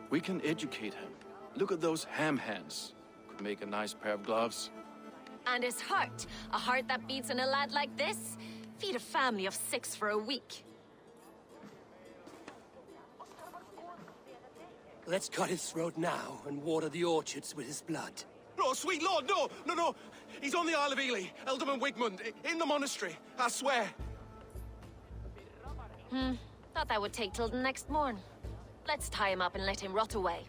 We can educate him. Look at those ham hands. Could make a nice pair of gloves. And his heart. A heart that beats in a lad like this? Feed a family of 6 for a week. Let's cut his throat now and water the orchards with his blood. Oh, sweet lord, no, no, no. He's on the Isle of Ely, Ealdorman Wigmund, in the monastery, I swear. Thought that would take till the next morn. Let's tie him up and let him rot away.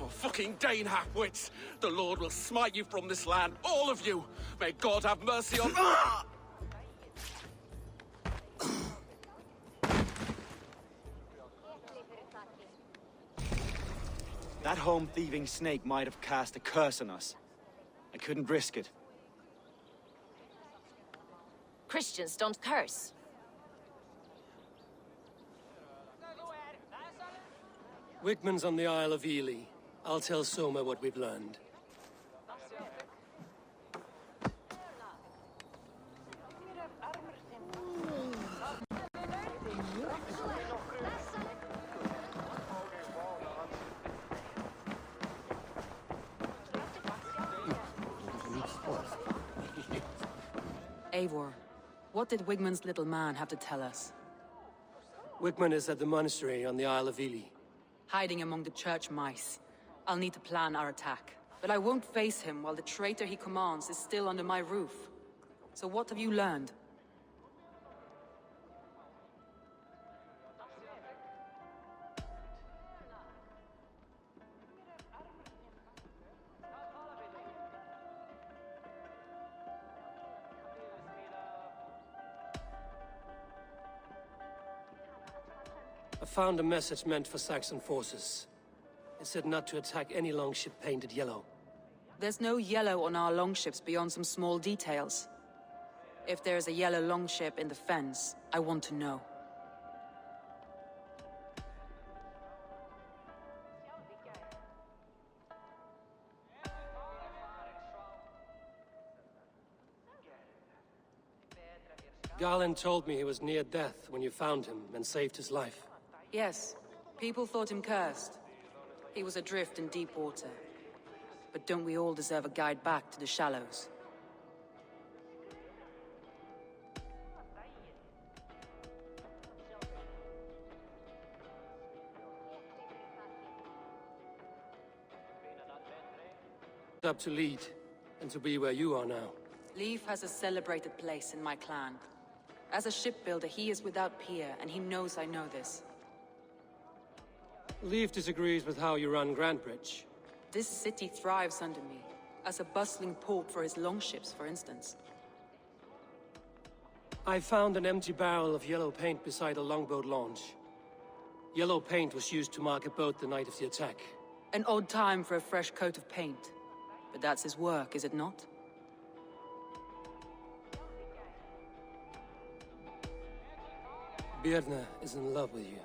Oh, fucking Dane halfwits! The Lord will smite you from this land, all of you! May God have mercy on... That home-thieving snake might have cast a curse on us. I couldn't risk it. Christians don't curse. Wigmund's on the Isle of Ely. I'll tell Soma what we've learned. Eivor, what did Wigmund's little man have to tell us? Wigmund is at the monastery on the Isle of Ely. Hiding among the church mice. I'll need to plan our attack. But I won't face him while the traitor he commands is still under my roof. So what have you learned? I found a message meant for Saxon forces. It said not to attack any longship painted yellow. There's no yellow on our longships beyond some small details. If there's a yellow longship in the fens, I want to know. Garland told me he was near death when you found him and saved his life. Yes, people thought him cursed. He was adrift in deep water. But don't we all deserve a guide back to the shallows? Up to lead, and to be where you are now. Leif has a celebrated place in my clan. As a shipbuilder, he is without peer, and he knows I know this. Leif disagrees with how you run Grantbridge. This city thrives under me, as a bustling port for his longships, for instance. I found an empty barrel of yellow paint beside a longboat launch. Yellow paint was used to mark a boat the night of the attack. An odd time for a fresh coat of paint. But that's his work, is it not? Birna is in love with you.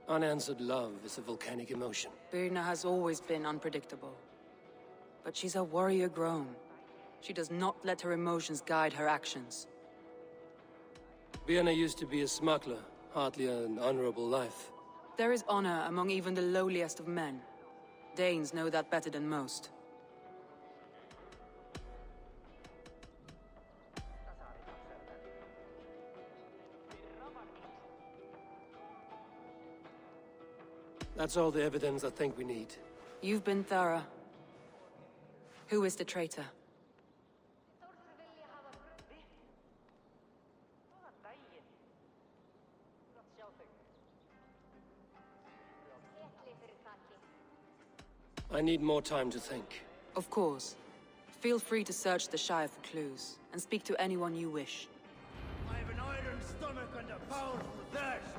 Unanswered love is a volcanic emotion. Birna has always been unpredictable. But she's a warrior grown. She does not let her emotions guide her actions. Birna used to be a smuggler, hardly an honorable life. There is honor among even the lowliest of men. Danes know that better than most. That's all the evidence I think we need. You've been thorough. Who is the traitor? I need more time to think. Of course. Feel free to search the Shire for clues, and speak to anyone you wish. stomach and a powerful thirst.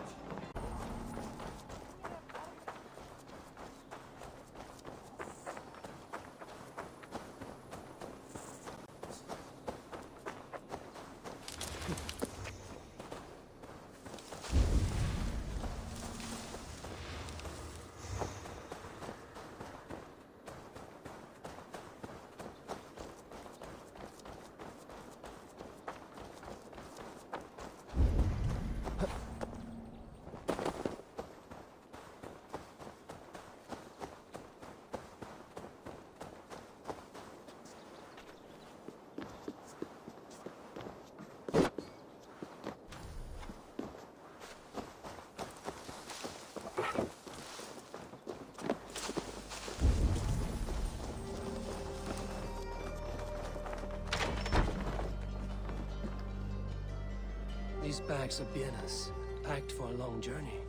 These bags are bienes, packed for a long journey.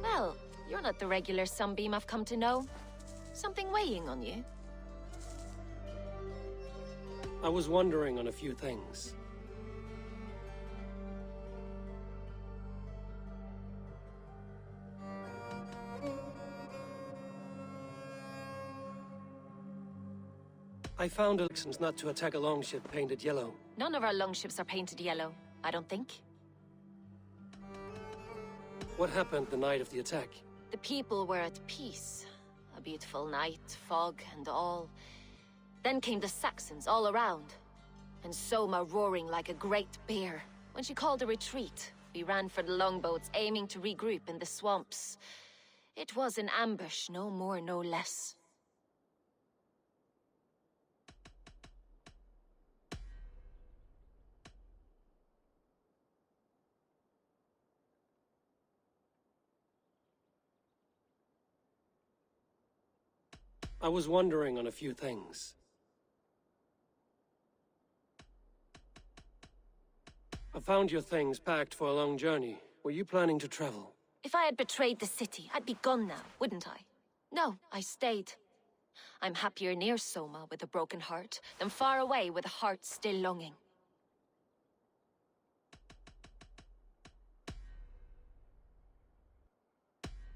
Well, you're not the regular sunbeam I've come to know. Something weighing on you? I was wondering on a few things. I found elections not to attack a longship painted yellow. None of our longships are painted yellow, I don't think. What happened the night of the attack? The people were at peace. A beautiful night, fog and all. Then came the Saxons all around. And Soma roaring like a great bear. When she called a retreat, we ran for the longboats, aiming to regroup in the swamps. It was an ambush, no more, no less. I was wondering on a few things. I found your things packed for a long journey. Were you planning to travel? If I had betrayed the city, I'd be gone now, wouldn't I? No, I stayed. I'm happier near Soma with a broken heart than far away with a heart still longing.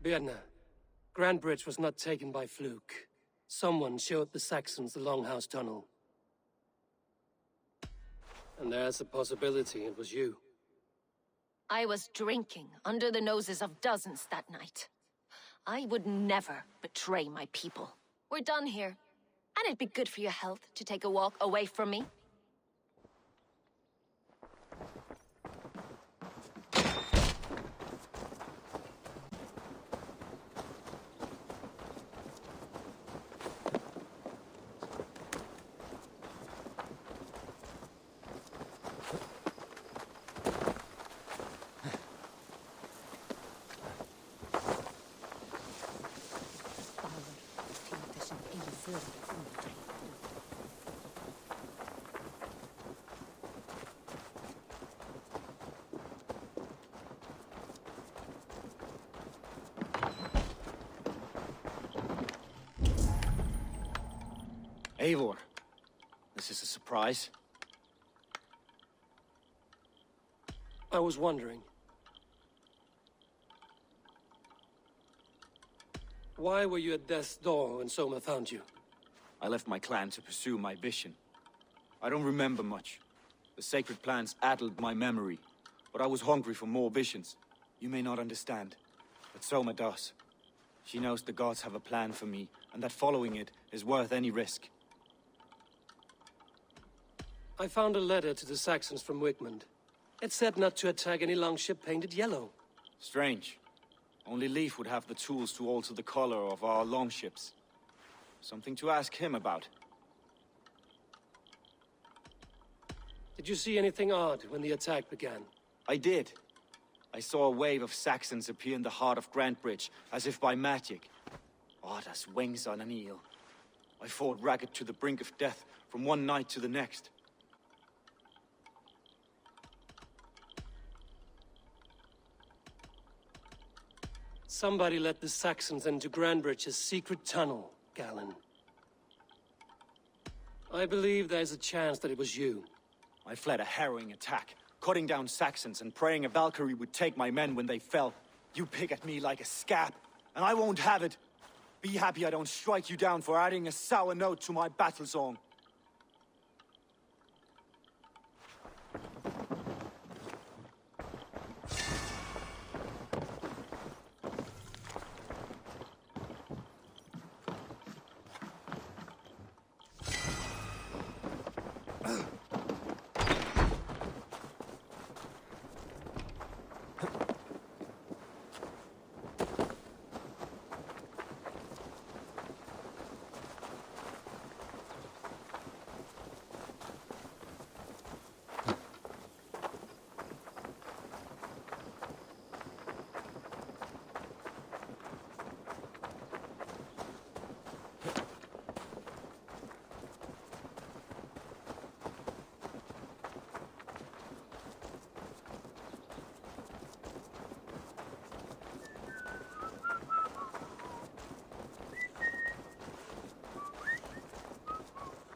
Birna, Grand Bridge was not taken by fluke. Someone showed the Saxons the Longhouse Tunnel. And there's a possibility it was you. I was drinking under the noses of dozens that night. I would never betray my people. We're done here. And it'd be good for your health to take a walk away from me. Eivor, this is a surprise. I was wondering. Why were you at death's door when Soma found you? I left my clan to pursue my vision. I don't remember much. The sacred plants addled my memory, but I was hungry for more visions. You may not understand, but Soma does. She knows the gods have a plan for me, and that following it is worth any risk. I found a letter to the Saxons from Wigmund. It said not to attack any longship painted yellow. Strange. Only Leif would have the tools to alter the color of our longships. Something to ask him about. Did you see anything odd when the attack began? I did. I saw a wave of Saxons appear in the heart of Grantbridge, as if by magic. Odd as wings on an eel. I fought ragged to the brink of death from one night to the next. Somebody let the Saxons into Grandbridge's secret tunnel, Galen. I believe there's a chance that it was you. I fled a harrowing attack, cutting down Saxons and praying a Valkyrie would take my men when they fell. You pick at me like a scab, and I won't have it. Be happy I don't strike you down for adding a sour note to my battle song.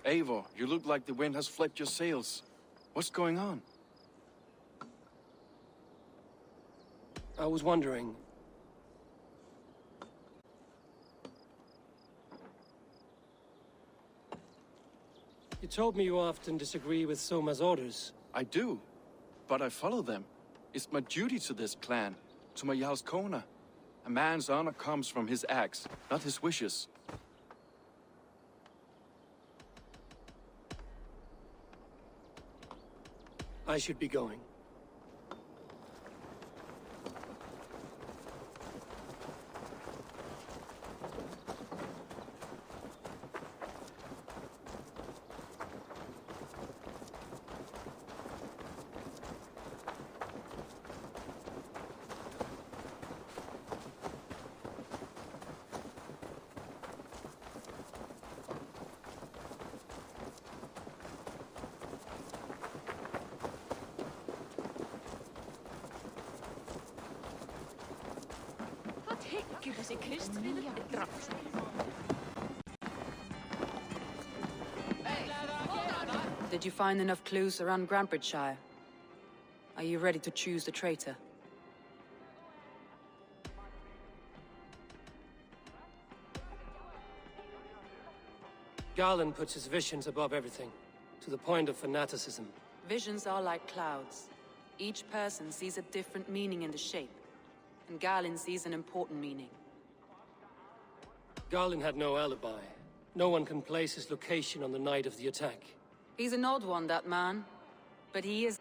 Eivor, you look like the wind has flipped your sails. What's going on? I was wondering... You told me you often disagree with Soma's orders. I do, but I follow them. It's my duty to this clan, to my Jarl's Kona. A man's honor comes from his acts, not his wishes. I should be going. Did you find enough clues around Grandbridgeshire? Are you ready to choose the traitor? Galen puts his visions above everything, to the point of fanaticism. Visions are like clouds. Each person sees a different meaning in the shape, and Galen sees an important meaning. Galen had no alibi. No one can place his location on the night of the attack. He's an odd one, that man. But he is...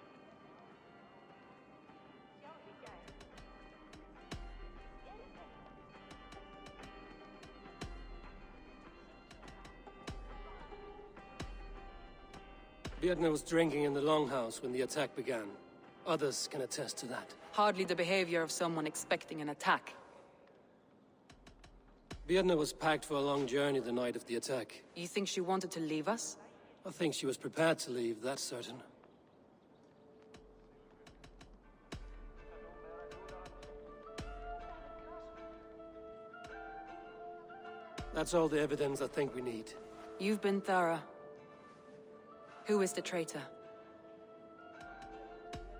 Vietna was drinking in the Longhouse when the attack began. Others can attest to that. Hardly the behavior of someone expecting an attack. Vietna was packed for a long journey the night of the attack. You think she wanted to leave us? I think she was prepared to leave, that's certain. That's all the evidence I think we need. You've been thorough. Who is the traitor?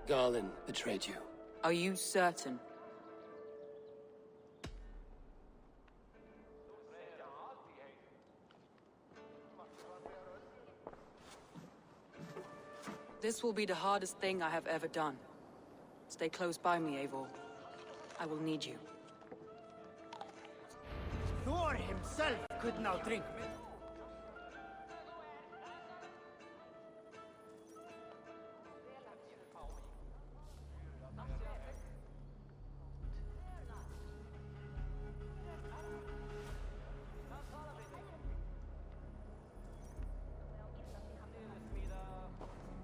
Galen betrayed you. Are you certain? This will be the hardest thing I have ever done. Stay close by me, Eivor. I will need you. Thor himself could now drink.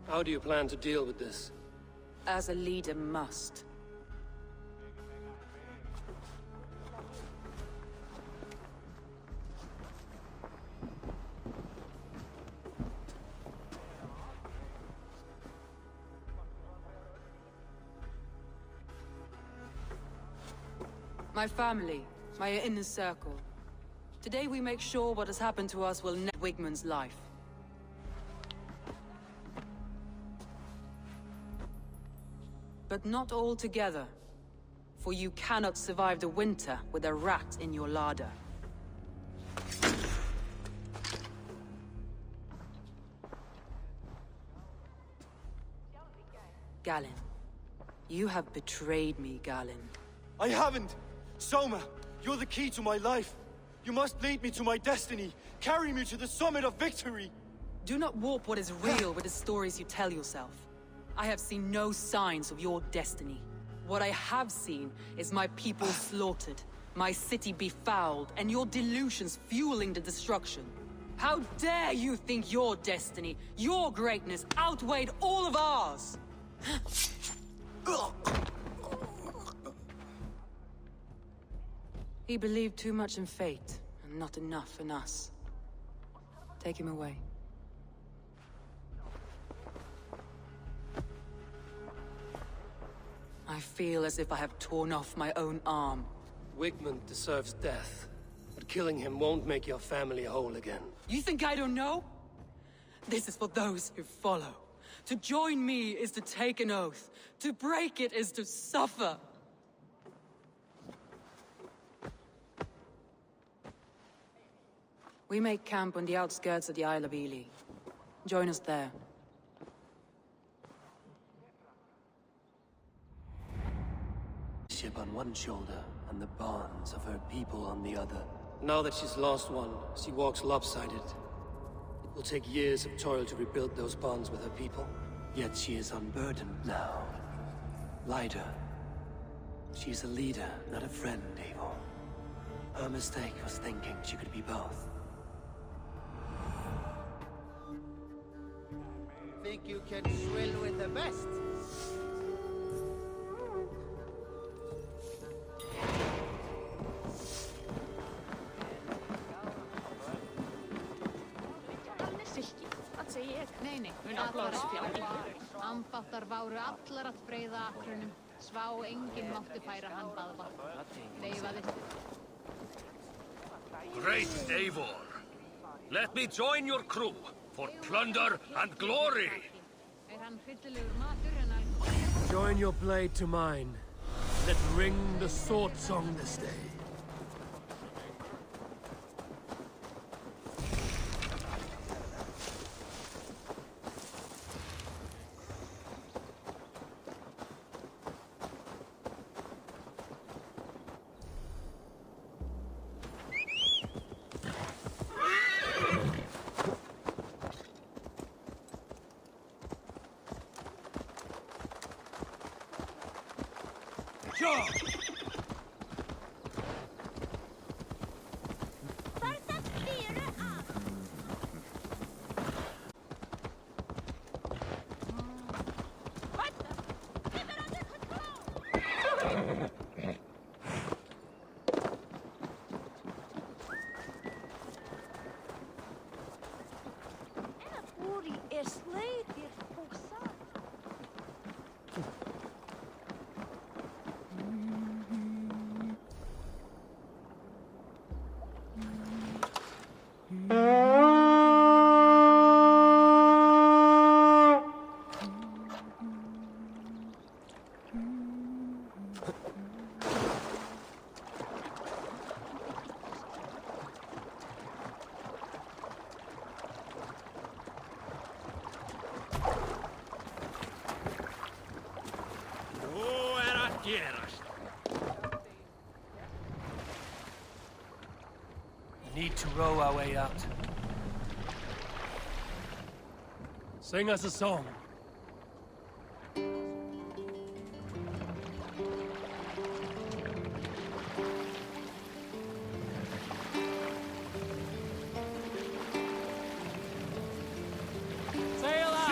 How do you plan to deal with this? As a leader must. My family, my inner circle. Today we make sure what has happened to us will end Wigmund's life. But not all together. For you cannot survive the winter with a rat in your larder. Galen. You have betrayed me, Galen. I haven't! Soma, you're the key to my life. You must lead me to my destiny. Carry me to the summit of victory. Do not warp what is real with the stories you tell yourself. I have seen no signs of your destiny. What I have seen is my people slaughtered, my city befouled, and your delusions fueling the destruction. How dare you think your destiny, your greatness, outweighed all of ours? He believed too much in fate, and not enough in us. Take him away. I feel as if I have torn off my own arm. Wigmund deserves death, but killing him won't make your family whole again. You think I don't know? This is for those who follow. To join me is to take an oath. To break it is to suffer. We make camp on the outskirts of the Isle of Ely. Join us there. Ship on one shoulder, and the bonds of her people on the other. Now that she's lost one, she walks lopsided. It will take years of toil to rebuild those bonds with her people. Yet she is unburdened now. Lighter. She's a leader, not a friend, Eivor. Her mistake was thinking she could be both. Think you can swill with the best? Nei, ambáttar váru allar að breiða akrunum. Svá enginn mátti færa hann baðvatn. Veifaði. Great Eivor, let me join your crew for plunder and glory. Hann hryllilegur matur en alkohol. Join your blade to mine. Let's ring the sword song this day. Need to row our way out. Sing us a song. Sail out!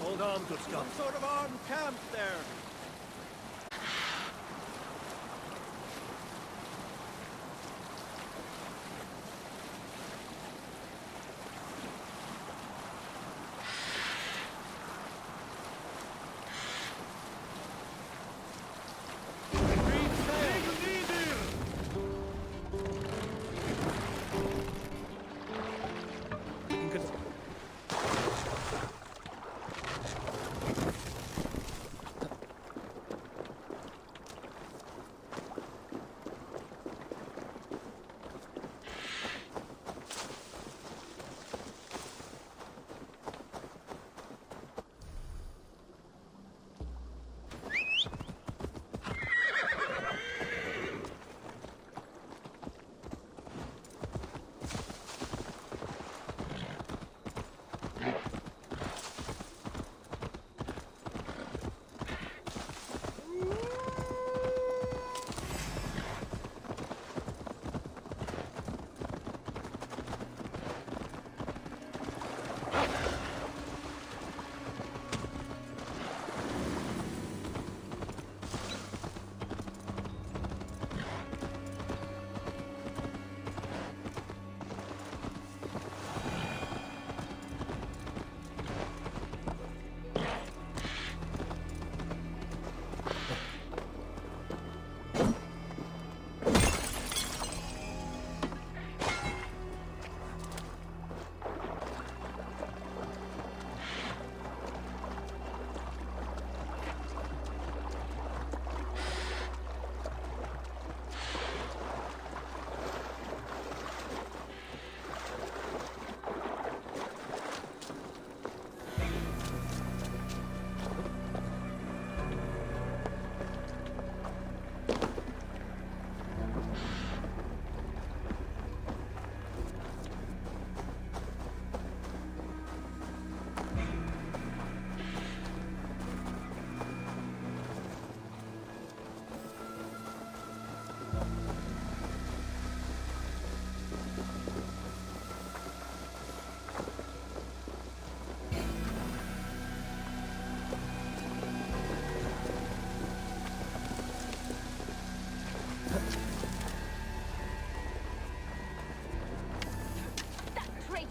Hold on, good Scott. Some sort of armed camp there.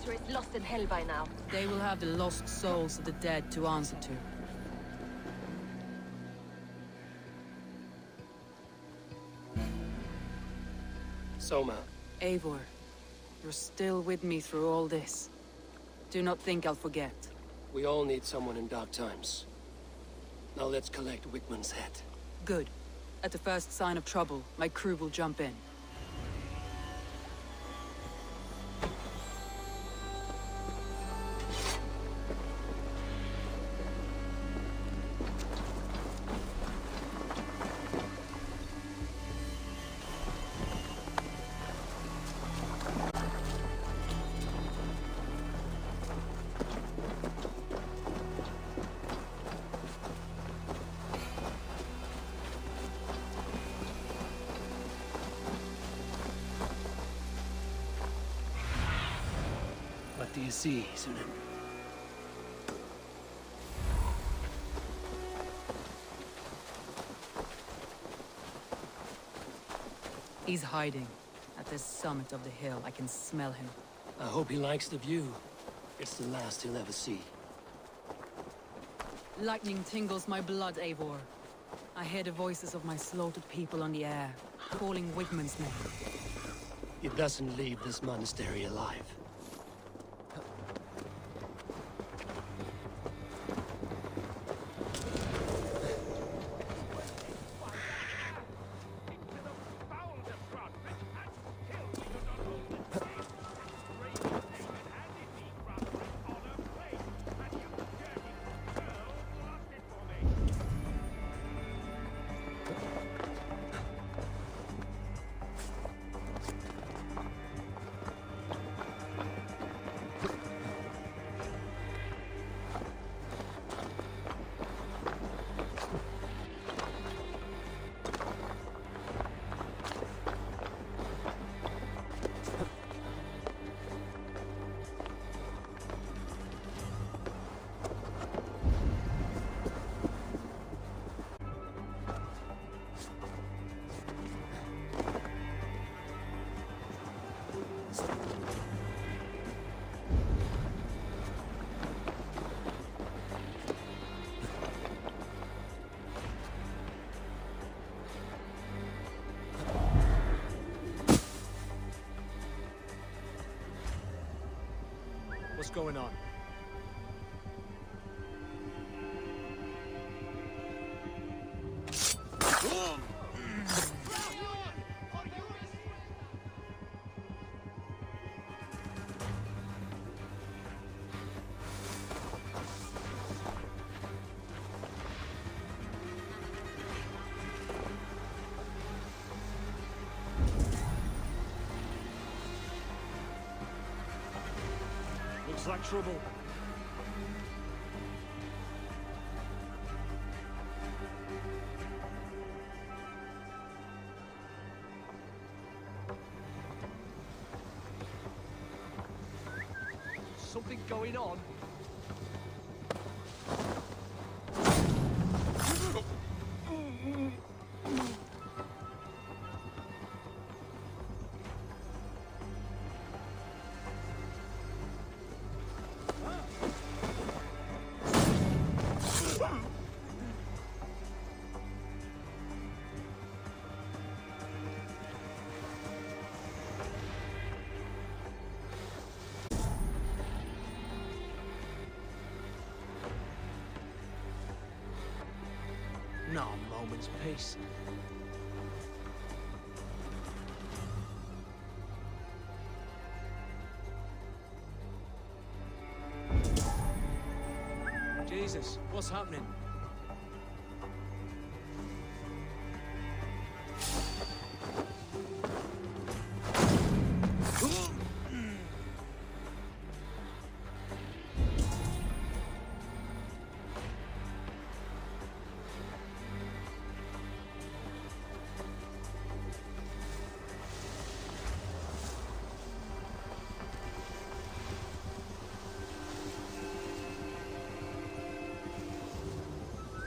sure is lost in hell by now. They will have the lost souls of the dead to answer to. Soma. Eivor, you're still with me through all this. Do not think I'll forget. We all need someone in dark times. Now let's collect Wigmund's head. Good. At the first sign of trouble, my crew will jump in. What do you see, Sunan? He's hiding. At the summit of the hill, I can smell him. I hope he likes the view. It's the last he'll ever see. Lightning tingles my blood, Eivor. I hear the voices of my slaughtered people on the air, calling Wigmund's name. He doesn't leave this monastery alive. What's going on? Looks like trouble. Something going on? Not a moment's peace. Jesus, what's happening?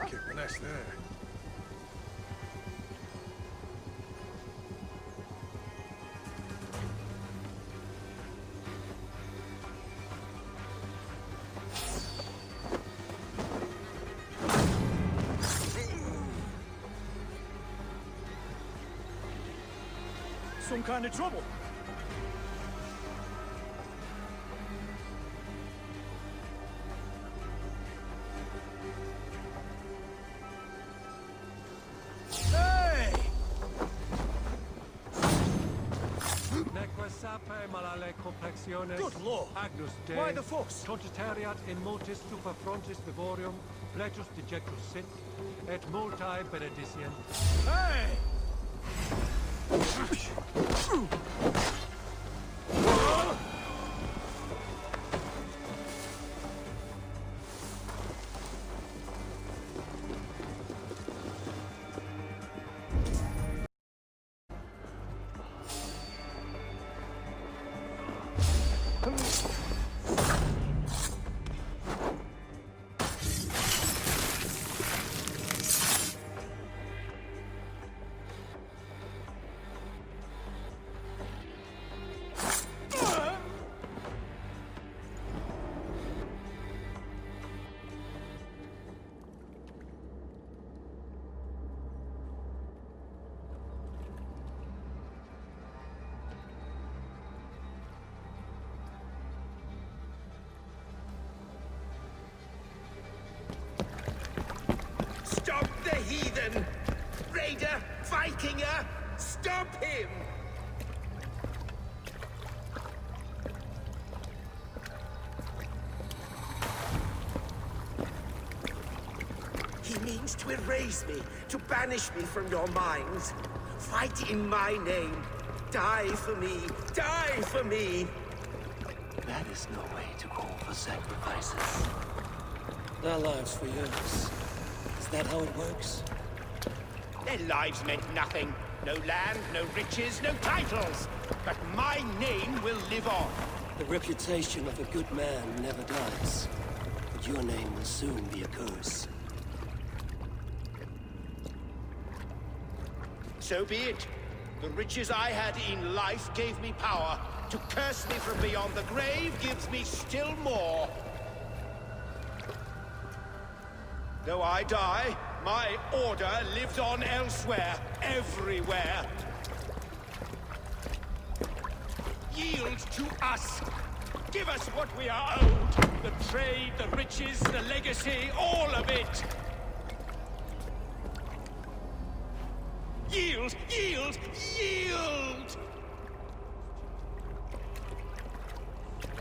Kick the nest there. some kind of trouble. Hey! Good lord! Agnus Dei, Why the fuss? Totitariat in multis super frontis vivorium, plecus dejectus sit, et multae benedicient. Hey! Stop the heathen! Raider! Vikinger! Stop him! He means to erase me, to banish me from your minds. Fight in my name. Die for me. Die for me. That is no way to call for sacrifices. Their lives for yours. Is that how it works? Their lives meant nothing. No land, no riches, no titles. But my name will live on. The reputation of a good man never dies. But your name will soon be a curse. So be it. The riches I had in life gave me power. To curse me from beyond the grave gives me still more. Though I die, my order lives on elsewhere, everywhere. Yield to us. Give us what we are owed. The trade, the riches, the legacy, all of it. Yield! Yield! Yield!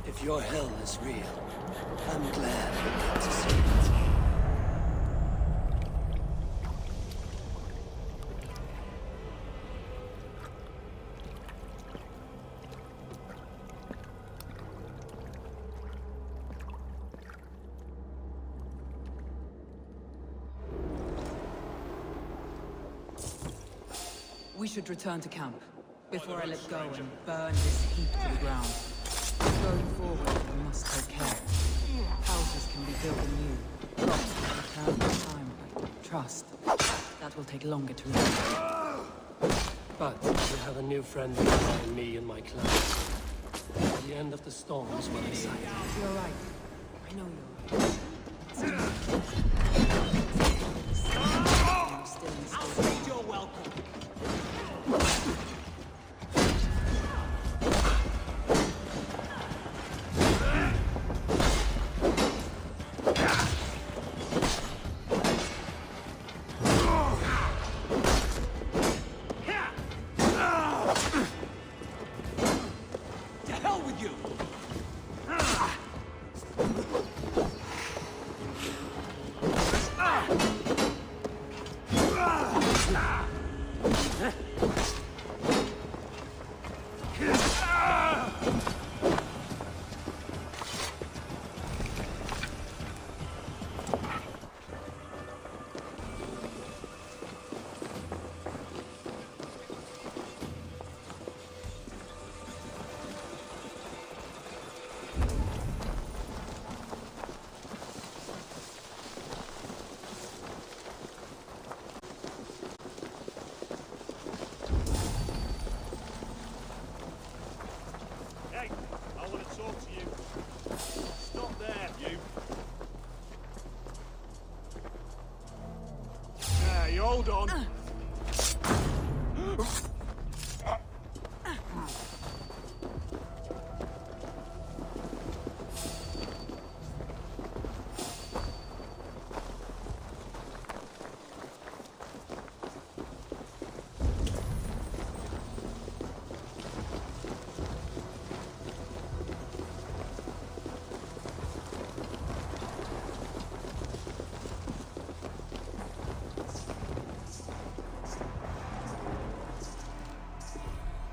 If your hell is real, I'm glad we get to see it. We should return to camp, before I let go and burn this heap to the ground. Going forward, we must take care. Houses can be built anew. Crops can return in time, but trust, that will take longer to reach. But you have a new friend behind me and my clan. The end of the storm is what I sight. You're right. I know you're right. I'll feed your welcome.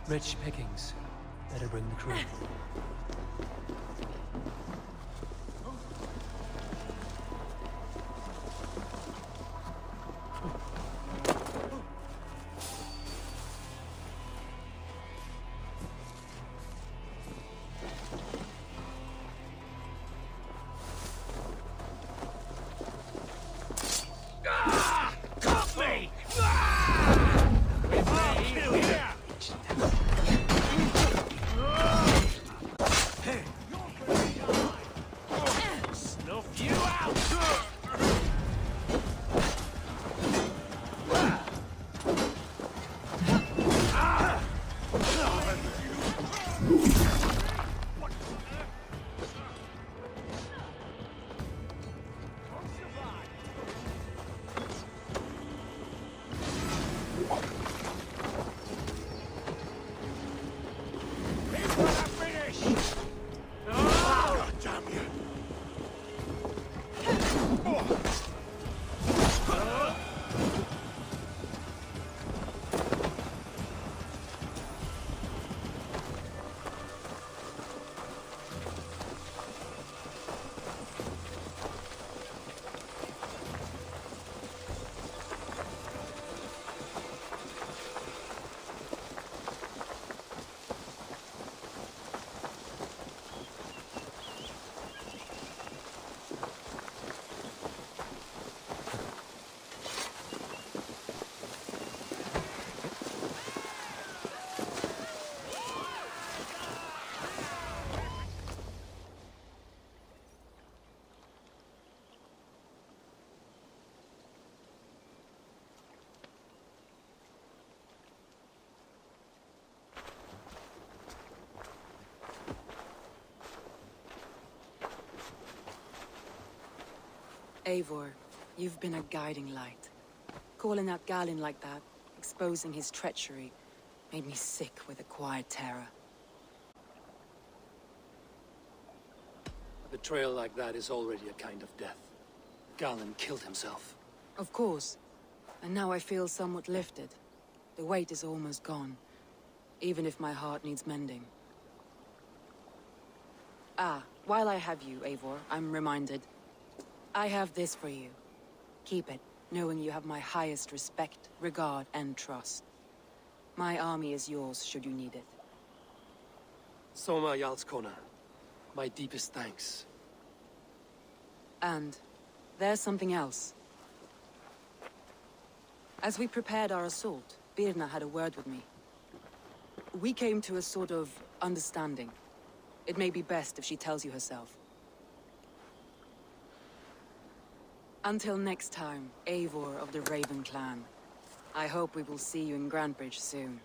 Rich pickings. Better bring the crew. Cut me! Snuff you out! Eivor, you've been a guiding light. Calling out Galin like that, exposing his treachery, made me sick with a quiet terror. A betrayal like that is already a kind of death. Galin killed himself. Of course. And now I feel somewhat lifted. The weight is almost gone, even if my heart needs mending. Ah, while I have you, Eivor, I'm reminded. I have this for you. Keep it, knowing you have my highest respect, regard, and trust. My army is yours, should you need it. Soma Yalskona, my deepest thanks. And there's something else. As we prepared our assault, Birna had a word with me. We came to a sort of understanding. It may be best if she tells you herself. Until next time, Eivor of the Raven Clan. I hope we will see you in Grantebridge soon.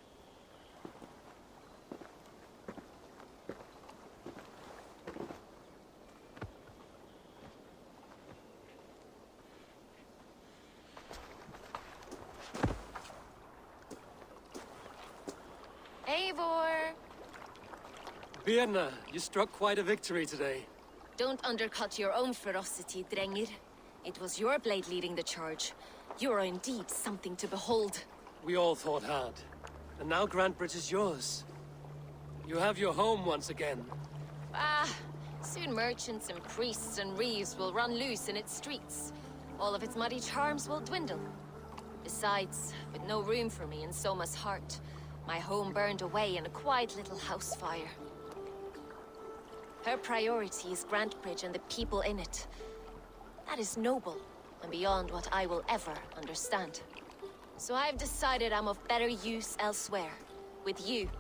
Eivor! Birna, you struck quite a victory today. Don't undercut your own ferocity, Drengir. It was your blade leading the charge. You are indeed something to behold. We all fought hard. And now Grantebridge is yours. You have your home once again. Ah, soon merchants and priests and reeves will run loose in its streets. All of its muddy charms will dwindle. Besides, with no room for me in Soma's heart, my home burned away in a quiet little house fire. Her priority is Grantebridge and the people in it. That is noble, and beyond what I will ever understand. So I've decided I'm of better use elsewhere. With you,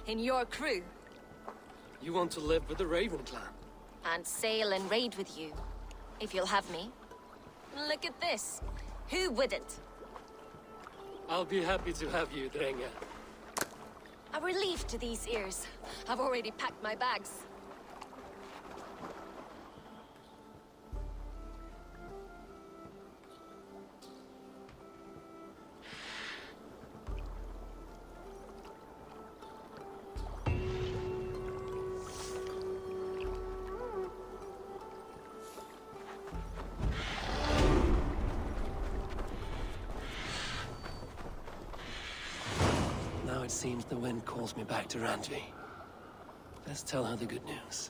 in your crew. You want to live with the Raven Clan? And sail and raid with you, if you'll have me. Look at this. Who wouldn't? I'll be happy to have you, Drenge. A relief to these ears. I've already packed my bags. It's seems the wind calls me back to Randvi. Let's tell her the good news.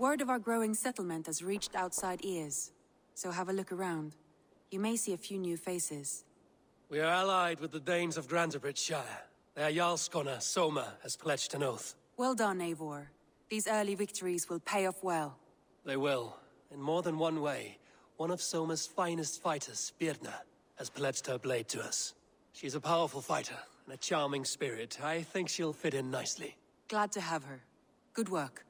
Word of our growing settlement has reached outside ears, so have a look around. You may see a few new faces. We are allied with the Danes of Shire. Their Jarlskona, Soma, has pledged an oath. Well done, Eivor. These early victories will pay off well. They will. In more than one way, one of Soma's finest fighters, Birna, has pledged her blade to us. She's a powerful fighter and a charming spirit. I think she'll fit in nicely. Glad to have her. Good work.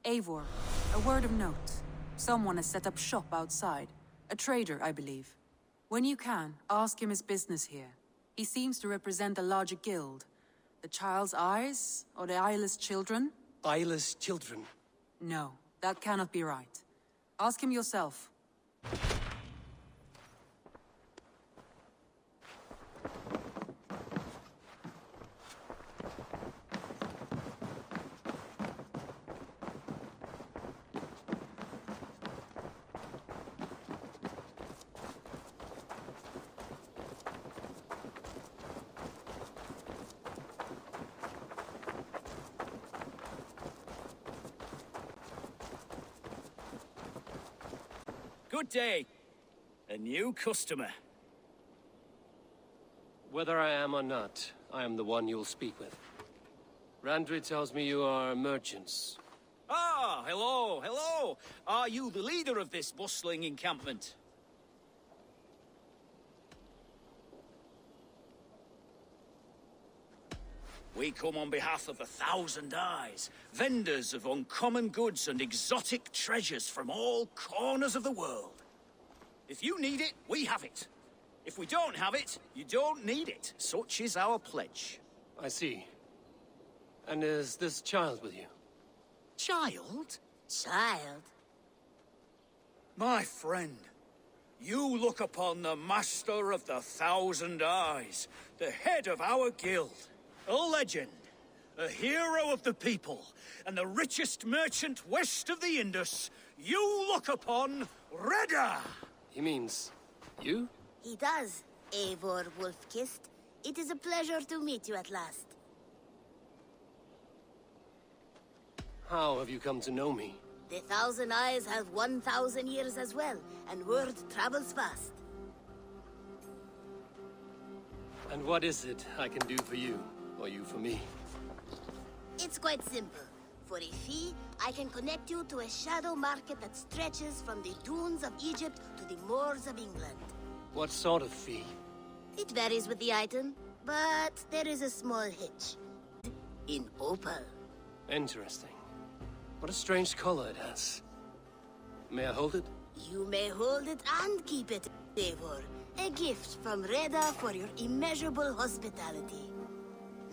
Eivor, a word of note. Someone has set up shop outside. A trader, I believe. When you can, ask him his business here. He seems to represent a larger guild. The Child's Eyes? Or the Eyeless Children? Eyeless Children? No, that cannot be right. Ask him yourself. Good day. A new customer. Whether I am or not, I am the one you'll speak with. Randvi tells me you are merchants. Ah, hello, hello. Are you the leader of this bustling encampment? We come on behalf of 1,000 Eyes, vendors of uncommon goods and exotic treasures from all corners of the world. If you need it, we have it. If we don't have it, you don't need it. Such is our pledge. I see. And is this child with you? Child? Child? My friend, you look upon the master of the 1,000 Eyes, the head of our guild. A legend, a hero of the people, and the richest merchant west of the Indus. You look upon Redda! He means you? He does, Eivor Wolf-Kissed. It is a pleasure to meet you at last. How have you come to know me? The Thousand Eyes have 1,000 years as well, and word travels fast. And what is it I can do for you, or you for me? It's quite simple. For a fee, I can connect you to a shadow market that stretches from the dunes of Egypt to the moors of England. What sort of fee? It varies with the item, but there is a small hitch. In opal. Interesting. What a strange color it has. May I hold it? You may hold it and keep it, Eivor. A gift from Reda for your immeasurable hospitality.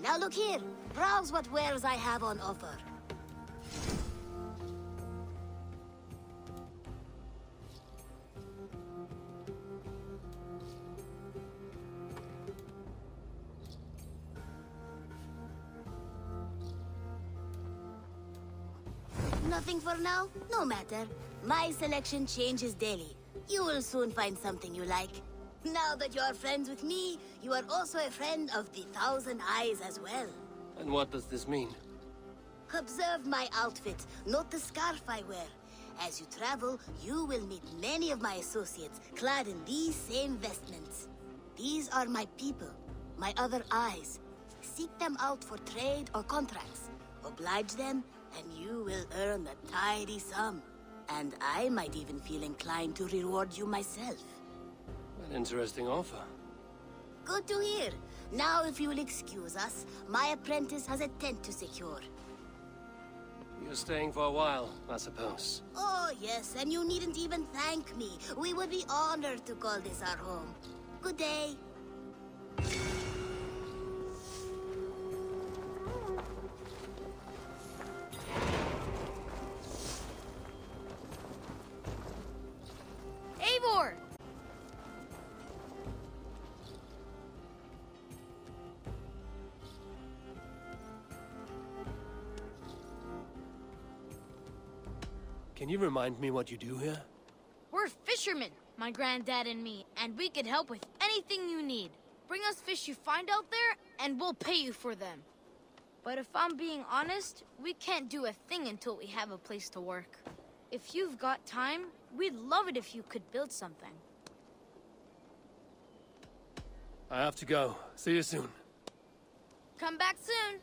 Now look here. Browse what wares I have on offer. Nothing for now? No matter. My selection changes daily. You will soon find something you like. Now that you are friends with me, you are also a friend of the Thousand Eyes as well. And what does this mean? Observe my outfit, note the scarf I wear. As you travel, you will meet many of my associates clad in these same vestments. These are my people, my other eyes. Seek them out for trade or contracts. Oblige them, and you will earn a tidy sum. And I might even feel inclined to reward you myself. An interesting offer. Good to hear. Now, if you will excuse us, my apprentice has a tent to secure. You're staying for a while, I suppose. Oh, yes, and you needn't even thank me. We would be honored to call this our home. Good day. Eivor! Can you remind me what you do here? We're fishermen, my granddad and me, and we can help with anything you need. Bring us fish you find out there, and we'll pay you for them. But if I'm being honest, we can't do a thing until we have a place to work. If you've got time, we'd love it if you could build something. I have to go. See you soon. Come back soon.